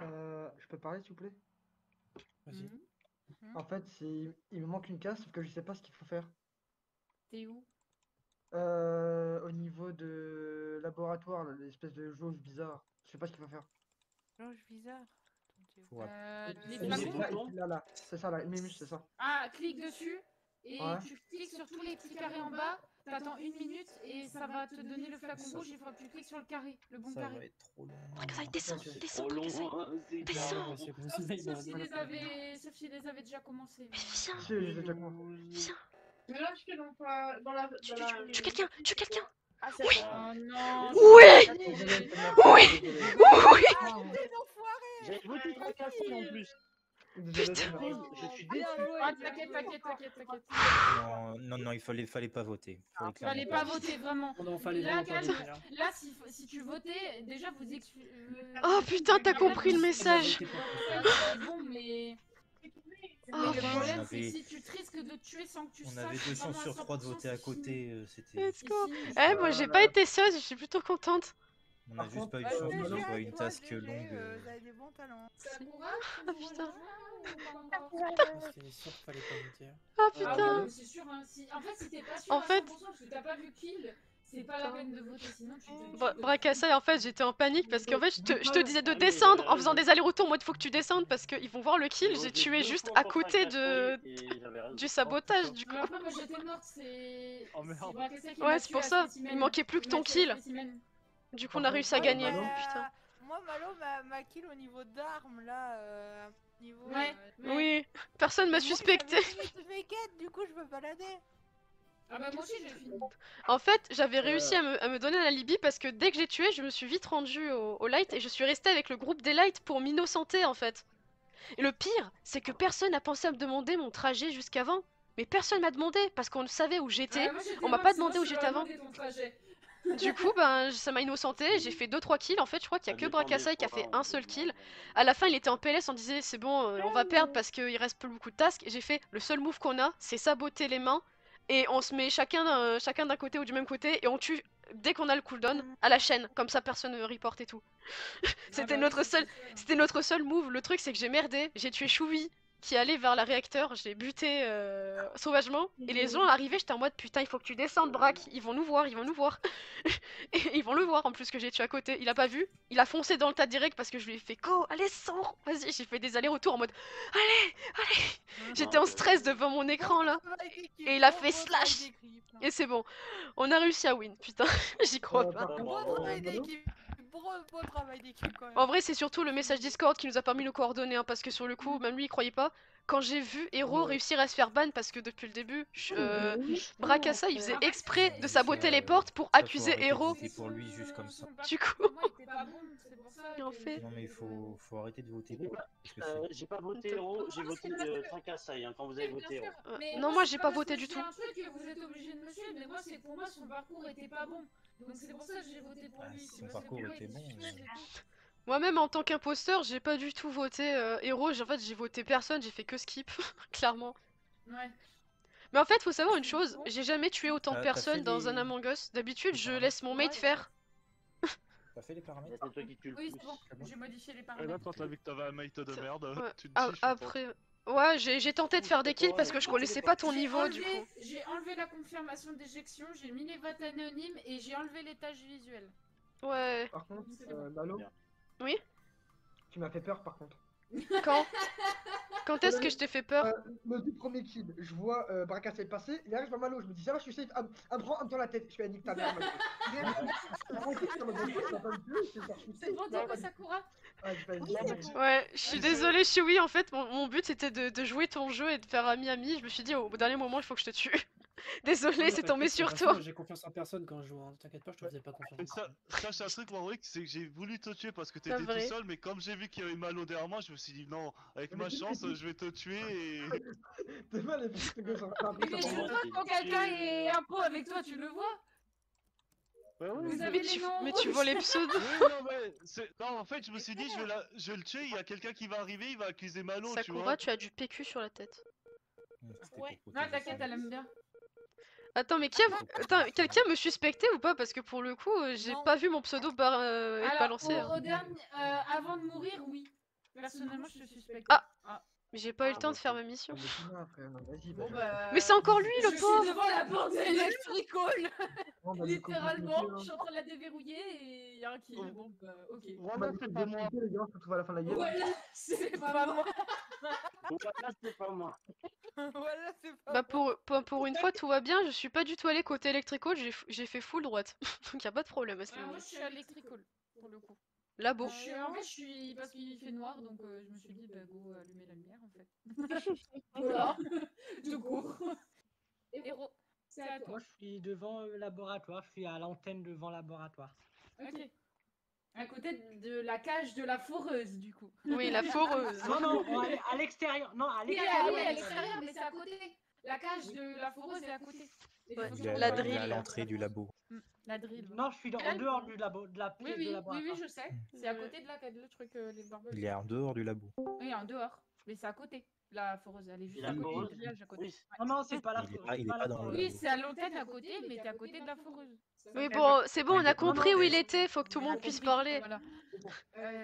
Je peux parler s'il vous plaît? Vas-y. En fait, il me manque une case, sauf que je sais pas ce qu'il faut faire. T'es où? Au niveau de laboratoire, là, l'espèce de jauge bizarre. Je sais pas ce qu'il faut faire. Jauge bizarre. Les flacons. Là, c'est ça, là, Mimus, c'est ça. Ah, clique dessus et Ouais. tu cliques sur tous les petits carrés en bas. T'attends 1 minute et ça va te donner le flacon rouge. Il faut que tu cliques sur le carré, le bon Ça carré. va être trop long. Bracassaille, descends, C'est descends, trop long. Bracassaille. Descends. Sauf s'ils les avaient déjà commencés. Viens. Si, j'ai déjà commencé. Viens. Mais là, je suis dans la. Tu quelqu'un, tu quelqu'un. Ah, Oui. Oh non. Oui. Oui. Oui. J'ai voté pour casser en plus. Désolé, Je suis déçu. Ah, t'inquiète. Non, il fallait pas voter. Fallait pas voter, vraiment. Non, fallait Là, vraiment pas voter, hein. là si tu votais, déjà vous excusez. Oh putain, t'as compris le message. Bon, mais. Oh, Mais le problème, c'est avait- que si tu te risques de tuer sans que tu On saches. avait 2 chances vraiment à sur 3 de 100%, voter à c'est fini. côté. C'était. Let's go. fini. Eh, moi j'ai pas été sieuse, je suis plutôt contente. On a juste contre, pas eu de ouais, chance que Malon, ce soit une task longue. Vous avez des bons talents. Ah putain. C'était sûr qu'il fallait pas voter. Ah Ah putain. ouais, c'est sûr. Hein. En fait, si t'es pas sûr En à 100% fait- parce que t'as pas vu kill, c'est pas la peine de voter. Sinon, tu te. Bracassaille, en fait, j'étais en panique parce qu'en fait, je te disais de descendre en faisant des allers-retours en mode faut que tu descendes parce qu'ils vont voir le kill. J'ai tué juste à côté du sabotage du coup. Mais après, moi j'étais morte, c'est. Oh, merde. c'est Bracassaille qui Ouais, m'a c'est tué pour à ça. spécimen. Il manquait plus que Il m'a ton tué à kill. spécimen. Du coup, on a réussi à gagner. Bah, Putain. Moi, Malo m'a kill au niveau d'armes, là. Niveau, Ouais. Oui, personne m'a suspecté. J'ai fini toutes mes quêtes, du coup, je me baladais. Ah bah moi aussi j'ai fini. En fait, j'avais réussi à me donner un alibi parce que dès que j'ai tué, je me suis vite rendue au light et je suis restée avec le groupe des lights pour m'innocenter en fait. Et le pire, c'est que personne n'a pensé à me demander mon trajet jusqu'avant. Mais personne m'a demandé parce qu'on savait où j'étais. Ah, moi, j'étais On m'a morte, pas sinon demandé où je j'étais t'aurais avant. demandé ton trajet. Du coup, ben, ça m'a innocenté, j'ai fait 2-3 kills. En fait, je crois qu'il y a que Bracassaille qui a fait un seul kill. À la fin, il était en PLS, on disait c'est bon, on va perdre parce qu'il reste plus beaucoup de tasks. J'ai fait le seul move qu'on a, c'est saboter les mains. Et on se met chacun d'un côté ou du même côté et on tue dès qu'on a le cooldown à la chaîne. Comme ça, personne ne report et tout. C'était notre seul move. Le truc, c'est que j'ai merdé, j'ai tué Chouvi. qui allait vers la réacteur, j'ai buté sauvagement, et les gens arrivaient, j'étais en mode putain, il faut que tu descendes, Braque, ils vont nous voir, ils vont nous voir. Et ils vont le voir en plus que j'ai tué à côté. Il a pas vu, il a foncé dans le tas direct parce que je lui ai fait go, allez, sors, vas-y, j'ai fait des allers-retours en mode allez, allez. J'étais en stress devant mon écran là, et il a fait slash, et c'est bon, on a réussi à win, putain, j'y crois pas. Beau travail d'équipe quand même. En vrai, c'est surtout le message Discord qui nous a permis nos coordonnées, hein, parce que sur le coup, même lui, il croyait pas. Quand j'ai vu Hero réussir à se faire ban, parce que depuis le début, Brakassa, il faisait exprès de saboter les portes pour accuser Hero. Pour lui, juste comme ça. Du coup. En fait. Non, mais il faut arrêter de voter pour. J'ai pas voté Hero, j'ai voté Tracassaille quand vous avez voté Hero. Non, moi j'ai pas voté du tout. C'est un truc que vous êtes obligé de me suivre, mais moi, c'est pour moi, son parcours était pas bon. Donc c'est pour ça que j'ai voté pour lui. Son parcours était bon. Moi-même en tant qu'imposteur, j'ai pas du tout voté Hero. En fait, j'ai voté personne, j'ai fait que skip, clairement. Ouais. Mais en fait, faut savoir une chose, j'ai jamais tué autant de T'as personnes fait dans les- un Among Us. D'habitude, je laisse mon mate faire. T'as fait les paramètres? C'est toi qui tue le Oui, plus. c'est bon, j'ai modifié les Et là, paramètres. quand t'as vu que t'avais un mate de merde, Ouais. tu te dis, je suis Après, ouais, j'ai tenté de faire des kills parce que je connaissais pas ton niveau du coup. J'ai enlevé la confirmation d'éjection, j'ai mis les votes anonymes et j'ai enlevé les tâches visuelles. Ouais. Par contre, Nalo, Oui. tu m'as fait peur par contre. Quand est-ce que je t'ai fait peur? Le tout premier kill, je vois Brakassa passer, il arrive vers Malo, je me dis ça va, je suis safe, me prend dans la tête, je fais nique ta mère. C'est bon, t'as quoi, Sakura? Ouais, je suis désolée, Chewie, en fait, mon but c'était de jouer ton jeu et de faire ami-ami. Je me suis dit, au dernier moment, il faut que je te tue. Désolée, c'est tombé sur toi. J'ai confiance en personne quand je joue, hein. T'inquiète pas, je te faisais pas confiance. Et ça c'est un truc, Warwick, c'est que j'ai voulu te tuer parce que C'est t'étais tout vrai. seul, mais comme j'ai vu qu'il y avait Malo derrière moi, je me suis dit non, avec ma chance, je vais te tuer et. T'es mal les petits gars, Mais je vois quand quelqu'un est un pro avec toi, tu le vois? Bah oui, Vous avez les noms mais tu vois les pseudos. Oui, non, mais non, en fait, je me suis dit, je vais le tuer, il y a quelqu'un qui va arriver, il va accuser Malo, tu vois. Sakura, tu as du PQ sur la tête. Ouais. Non, t'inquiète, elle aime bien. Attends, mais Attends, quelqu'un me suspectait ou pas? Parce que pour le coup, j'ai pas vu mon pseudo être Alors, balancé. hein. au dernier, avant de mourir, oui. Personnellement, je te suspecte. Ah. Mais j'ai pas eu le temps de faire ma mission. Bon, bah... Mais c'est encore lui, le Je pauvre. suis devant la porte électricole. Oh, bah, Littéralement, du je suis en train de la déverrouiller et y'a un qui... Bon, bah, ok. Voilà, c'est pas moi. Les gars, on se retrouve à la fin de la game. Voilà, c'est pas moi. Voilà, c'est pas moi. Voilà, c'est pas Bah pour une fois, tout va bien. Je suis pas du tout allé côté électrical, j'ai fait full droite. Donc y a pas de problème à ce niveau. Moi, je suis à l'électricole, pour le coup. Labo. En fait, je suis... Parce qu'il fait noir, donc je me suis dit, bah go, allumer la lumière, en fait. Voilà. Du coup. Héros, c'est à toi. Moi, je suis devant le laboratoire. Je suis à l'antenne devant le laboratoire. Ok. À côté de la cage de la foreuse, du coup. Oui, la foreuse. Non, non, à l'extérieur. Non, à Oui, l'extérieur. oui, à l'extérieur, mais c'est à côté. La cage de la foreuse est à côté. Ouais. Il est La il est drill. à l'entrée du labo. La drill. Non, je suis en dehors du labo, de la Oui, pièce oui, de oui, laboratoire. oui, je sais. C'est à côté de le truc, les barbelés. Il est en dehors du labo. Oui, en dehors. Mais c'est à côté. La foreuse, elle est juste La à côté. foreuse du village à côté. Non, non, c'est pas la Il est foreuse. pas- il est pas dans le Oui, labo. c'est à l'antenne à côté, mais t'es à côté de la foreuse. Oui, bon, c'est bon, on a compris où il est. était. Faut que tout le monde puisse parler. Voilà.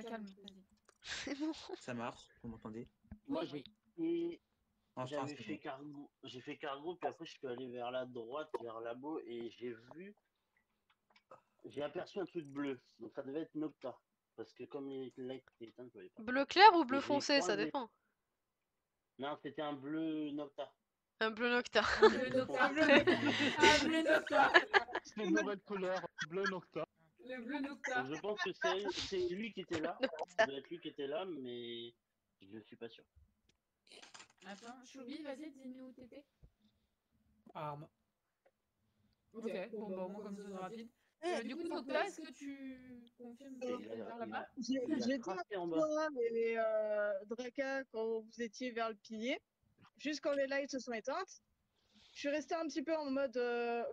Calme, vas-y. C'est bon. Ça marche, vous m'entendez? Moi, j'ai Enfin, j'avais c'est fait bon. cargo, j'ai fait cargo, puis après je suis allé vers la droite, vers labo, et j'ai aperçu un truc bleu, donc ça devait être Nocta, parce que comme les lights étaient éteints, je voyais pas. Bleu clair ou bleu Et je l'ai foncé, ça croisé. dépend. Non, c'était un bleu Nocta. Un bleu nocta. Un bleu nocta. Un bleu nocta. C'est une nouvelle couleur, bleu Nocta. Le bleu nocta. Donc, je pense que c'est lui qui était là, ça doit être lui qui était là, mais je suis pas sûr. Attends, Choubi, vas-y, dis-nous où t'étais. Arme. Ok, bon, bah au moins comme ça c'est rapide. Du coup, Nocta, est-ce que tu confirmes que tu vas vers là-bas? J'étais avec toi et Draka quand vous étiez vers le pilier, juste quand les lights se sont éteintes. Je suis restée un petit peu en mode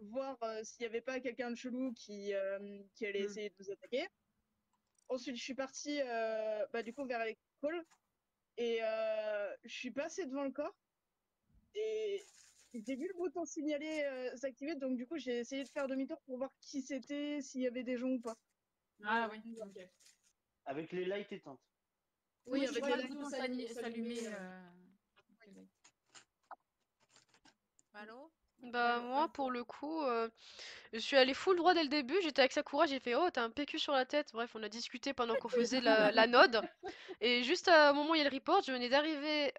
voir s'il n'y avait pas quelqu'un de chelou qui allait essayer de vous attaquer. Ensuite, je suis partie du coup vers l'école et je suis passée devant le corps et j'ai vu le bouton signaler s'activer, donc du coup j'ai essayé de faire demi-tour pour voir qui c'était, s'il y avait des gens ou pas. Ah oui, ok. Avec les lights éteintes. Oui, avec avec les le bouton s'allumer. Malo? Bah moi pour le coup, je suis allée full droit dès le début, j'étais avec Sakura, j'ai fait oh t'as un PQ sur la tête, bref on a discuté pendant qu'on faisait la node, et juste au moment où il y a le report, je venais d'arriver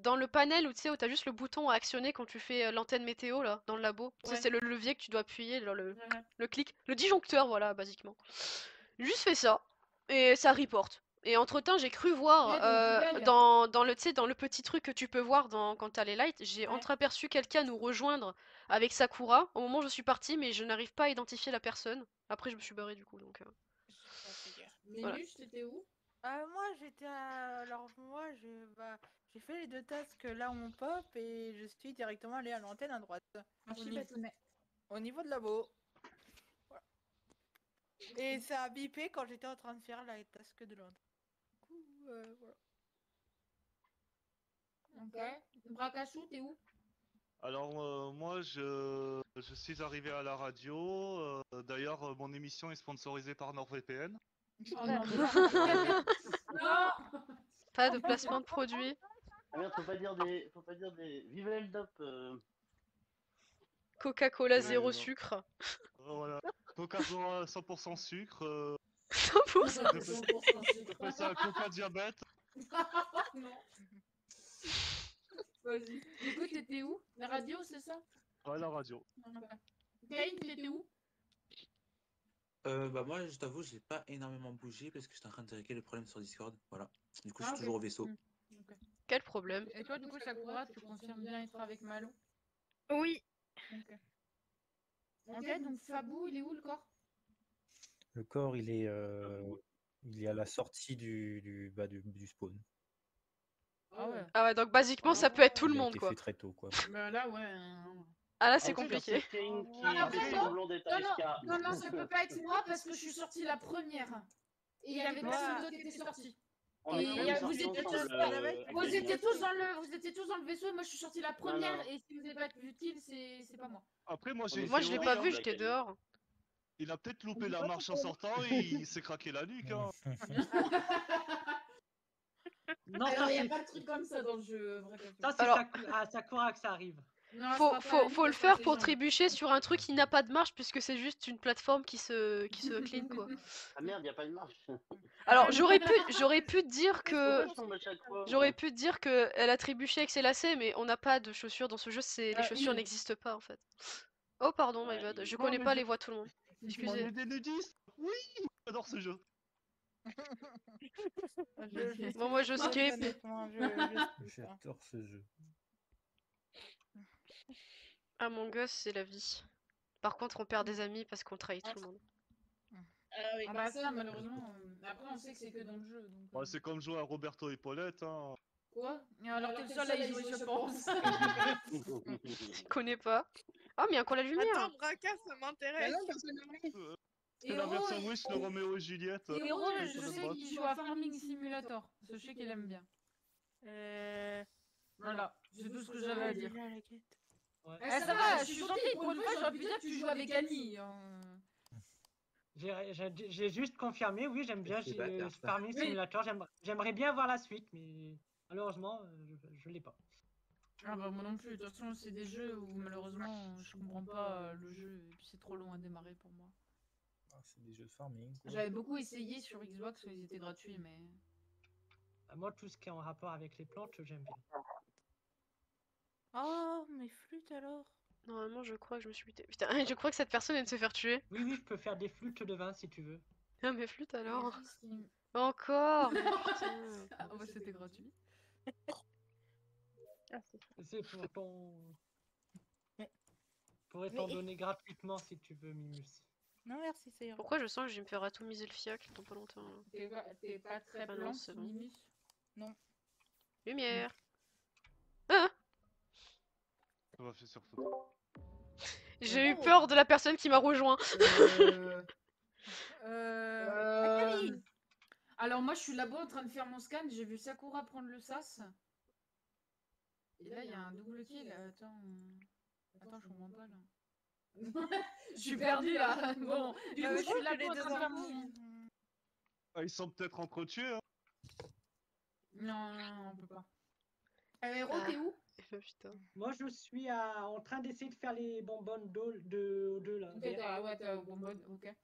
dans le panel où tu sais où t'as juste le bouton à actionner quand tu fais l'antenne météo là, dans le labo, tu sais Ouais. c'est le levier que tu dois appuyer, genre Ouais. le clic, le disjoncteur voilà basiquement. Juste fait ça, et ça reporte. Et entre-temps, j'ai cru voir Ouais, donc, Google. dans le, tu sais, dans le petit truc que tu peux voir quand t'as les lights, j'ai Ouais. entreaperçu quelqu'un nous rejoindre avec Sakura au moment où je suis partie, mais je n'arrive pas à identifier la personne. Après, je me suis barrée du coup, donc voilà. Minus, t'étais où? Moi j'étais à... Alors moi j'ai fait les 2 tasks là où on pop et je suis directement allé à l'antenne à droite. Au niveau de labo. Voilà. Et ça a bipé quand j'étais en train de faire la task de l'antenne. Du coup, voilà. Ok. Brakasu, t'es où? Alors moi je suis arrivé à la radio. D'ailleurs mon émission est sponsorisée par NordVPN. Oh non. Non. Pas de placement de produit. Ah merde, faut pas dire des. Vive l'Eldop. Coca-Cola Ouais, zéro non. sucre. Voilà. Coca-Cola 100% sucre. 100% sucre. On appelle ça Coca diabète. Non. Vas-y. Du coup, t'étais où? La radio, c'est ça? Ouais, la radio. Kane, t'étais où? Bah moi, je t'avoue, j'ai pas énormément bougé parce que j'étais en train de régler le problème sur Discord. Voilà. Du coup, je suis toujours au vaisseau. Okay. Quel problème? Et toi, du coup, Sakura, tu confirmes bien être avec Malo? Oui. Ok. Ok, donc Fabou, il est où le corps? Le corps, il est à la sortie du spawn. Ah ouais, donc basiquement ça peut être tout le Il a monde été quoi. fait très tôt, quoi. Bah là, ouais. Ah là c'est En fait, compliqué. c'est Kane qui Ah, fait non, semblant d'être AFK. non, ça peut pas être moi parce que je suis sortie la première. Et il y avait personne d'autre qui était sorti. On a Et tous vous sorti étiez ensemble, vous étiez tous dans le vaisseau et moi je suis sortie la première. non. Et si vous n'avez pas été utile, c'est pas moi. Après moi j'ai une Moi je l'ai théorie, pas hein. vu, j'étais dehors. Il a peut-être loupé la marche en sortant et il s'est craqué la nuque. Hein. Non, Alors ça il n'y a c'est pas de truc comme ça dans le jeu. ça, c'est Alors- à Sakura que ça arrive. Non, Faut le faire pour trébucher sur un truc qui n'a pas de marche puisque c'est juste une plateforme qui se clean quoi. Ah merde, y a pas de marche. Alors j'aurais pu te dire que Pourquoi je tombe à chaque fois, j'aurais moi pu te dire que elle a trébuché avec ses lacets mais on n'a pas de chaussures dans ce jeu, les chaussures il. n'existent pas en fait. Oh pardon my bad, je connais pas les voix de tout le monde. On Excusez. est des nudistes. Oui, j'adore ce jeu. Bon moi je skip. J'adore ce jeu. Among Us c'est la vie. Par contre on perd des amis parce qu'on trahit tout le monde. Ah bah ça malheureusement. Après on sait que c'est que dans le jeu. Donc, Ouais, c'est comme jouer à Roberto et Paulette. Hein. Quoi? Alors t'es le seul à y jouer je pense. Je connais pas. Ah mais il y a encore la lumière. Attends, Braca, ça m'intéresse. Bah non, personne n'a vu. C'est la version Wish de Roméo et Juliette. Héros, je sais qu'il joue à Farming Simulator. Je sais qu'il aime bien. Voilà, c'est tout ce que j'avais à dire. Ça va, je suis gentille, pour une fois j'aurais pu dire que tu joues avec Annie. J'ai juste confirmé, oui, j'aime bien C'est bâtard, ça. Farming Oui. Simulator. J'aimerais bien voir la suite, mais malheureusement, je l'ai pas. Ah bah moi non plus, de toute façon c'est des jeux où malheureusement je comprends pas le jeu et puis c'est trop long à démarrer pour moi. Ah, c'est des jeux de farming, quoi. J'avais beaucoup essayé sur Xbox, ils étaient gratuits mais... Moi, tout ce qui est en rapport avec les plantes, j'aime bien. Oh, mes flûtes alors. Normalement je crois que je me suis buté. Putain, je crois que cette personne vient de se faire tuer. Oui, je peux faire des flûtes de vin si tu veux. Ah mais flûte alors. Encore. Mais putain. Ah bah c'était gratuit. C'est pour t'en donner gratuitement si tu veux, Mimus. Non, merci, ça ira. Pourquoi je sens que je vais me faire atomiser le fiac dans pas longtemps là. T'es pas très Ah non, blanc, c'est bon. Mimus. Non. Lumière. Ah Ça m'a fait surtout. j'ai eu peur de la personne qui m'a rejoint. Alors moi je suis là-bas en train de faire mon scan, j'ai vu Sakura prendre le sas. Et là il y a un double kill, attends, je comprends pas là. Je suis perdue là. Bon, du coup je suis là-bas en train de faire mon... Ah, ils sont peut-être entretués. Hein. Non, on peut pas. Héros, t'es où? Putain. Moi, je suis en train d'essayer de faire les bonbonnes de O2 là. Ok, vert. ouais, t'as bonbonne, ok.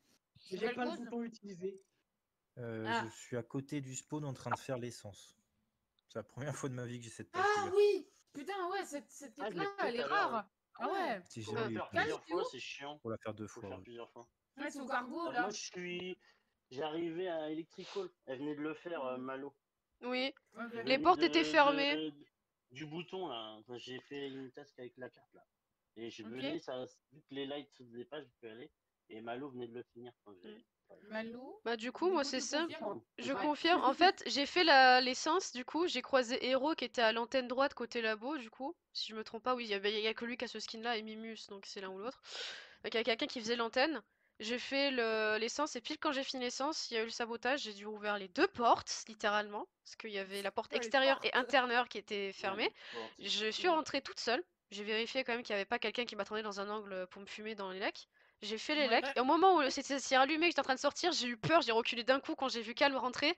J'ai plein de Cause boutons utilisés. Je suis à côté du spawn en train de faire l'essence. C'est la première fois de ma vie que j'ai cette tâche. Ah oui! Putain, ouais, cette Ah, je quête-là, l'ai fait elle tout est à l'heure, rare! Ah ouais! Si Faut le jamais eu faire le temps. plusieurs fois, où c'est chiant. Faut la faire 2 Faut le fois. faire ouais. plusieurs fois. Ouais, c'est au cargo, Moi, là. J'arrivais à Electrical. Elle venait de le faire, Malo. Oui. Ok. Les portes étaient fermées. Du bouton, là. Enfin, j'ai fait une task avec la carte, là. Et je Ok. venais, vu que les lights se faisaient pas, je peux aller. Et Malo venait de le finir. Enfin, Malou? Bah du coup, moi c'est tu simple. confirmes? Je Ouais. confirme. En fait, j'ai fait l'essence, du coup, j'ai croisé Hero qui était à l'antenne droite côté labo, du coup. Si je me trompe pas, oui, il y a que lui qui a ce skin là et Mimus, donc c'est l'un ou l'autre. Donc il y a quelqu'un qui faisait l'antenne. J'ai fait l'essence et pile quand j'ai fini l'essence, il y a eu le sabotage, j'ai dû ouvrir les deux portes, littéralement. Parce qu'il y avait la porte Oh, les extérieure et portes. intérieure qui étaient fermées. Bon, Je suis rentrée toute seule. J'ai vérifié quand même qu'il n'y avait pas quelqu'un qui m'attendait dans un angle pour me fumer dans les lacs. J'ai fait les Ouais. lacs et au moment où s'est rallumé, que j'étais en train de sortir, j'ai eu peur, j'ai reculé d'un coup quand j'ai vu Calme rentrer.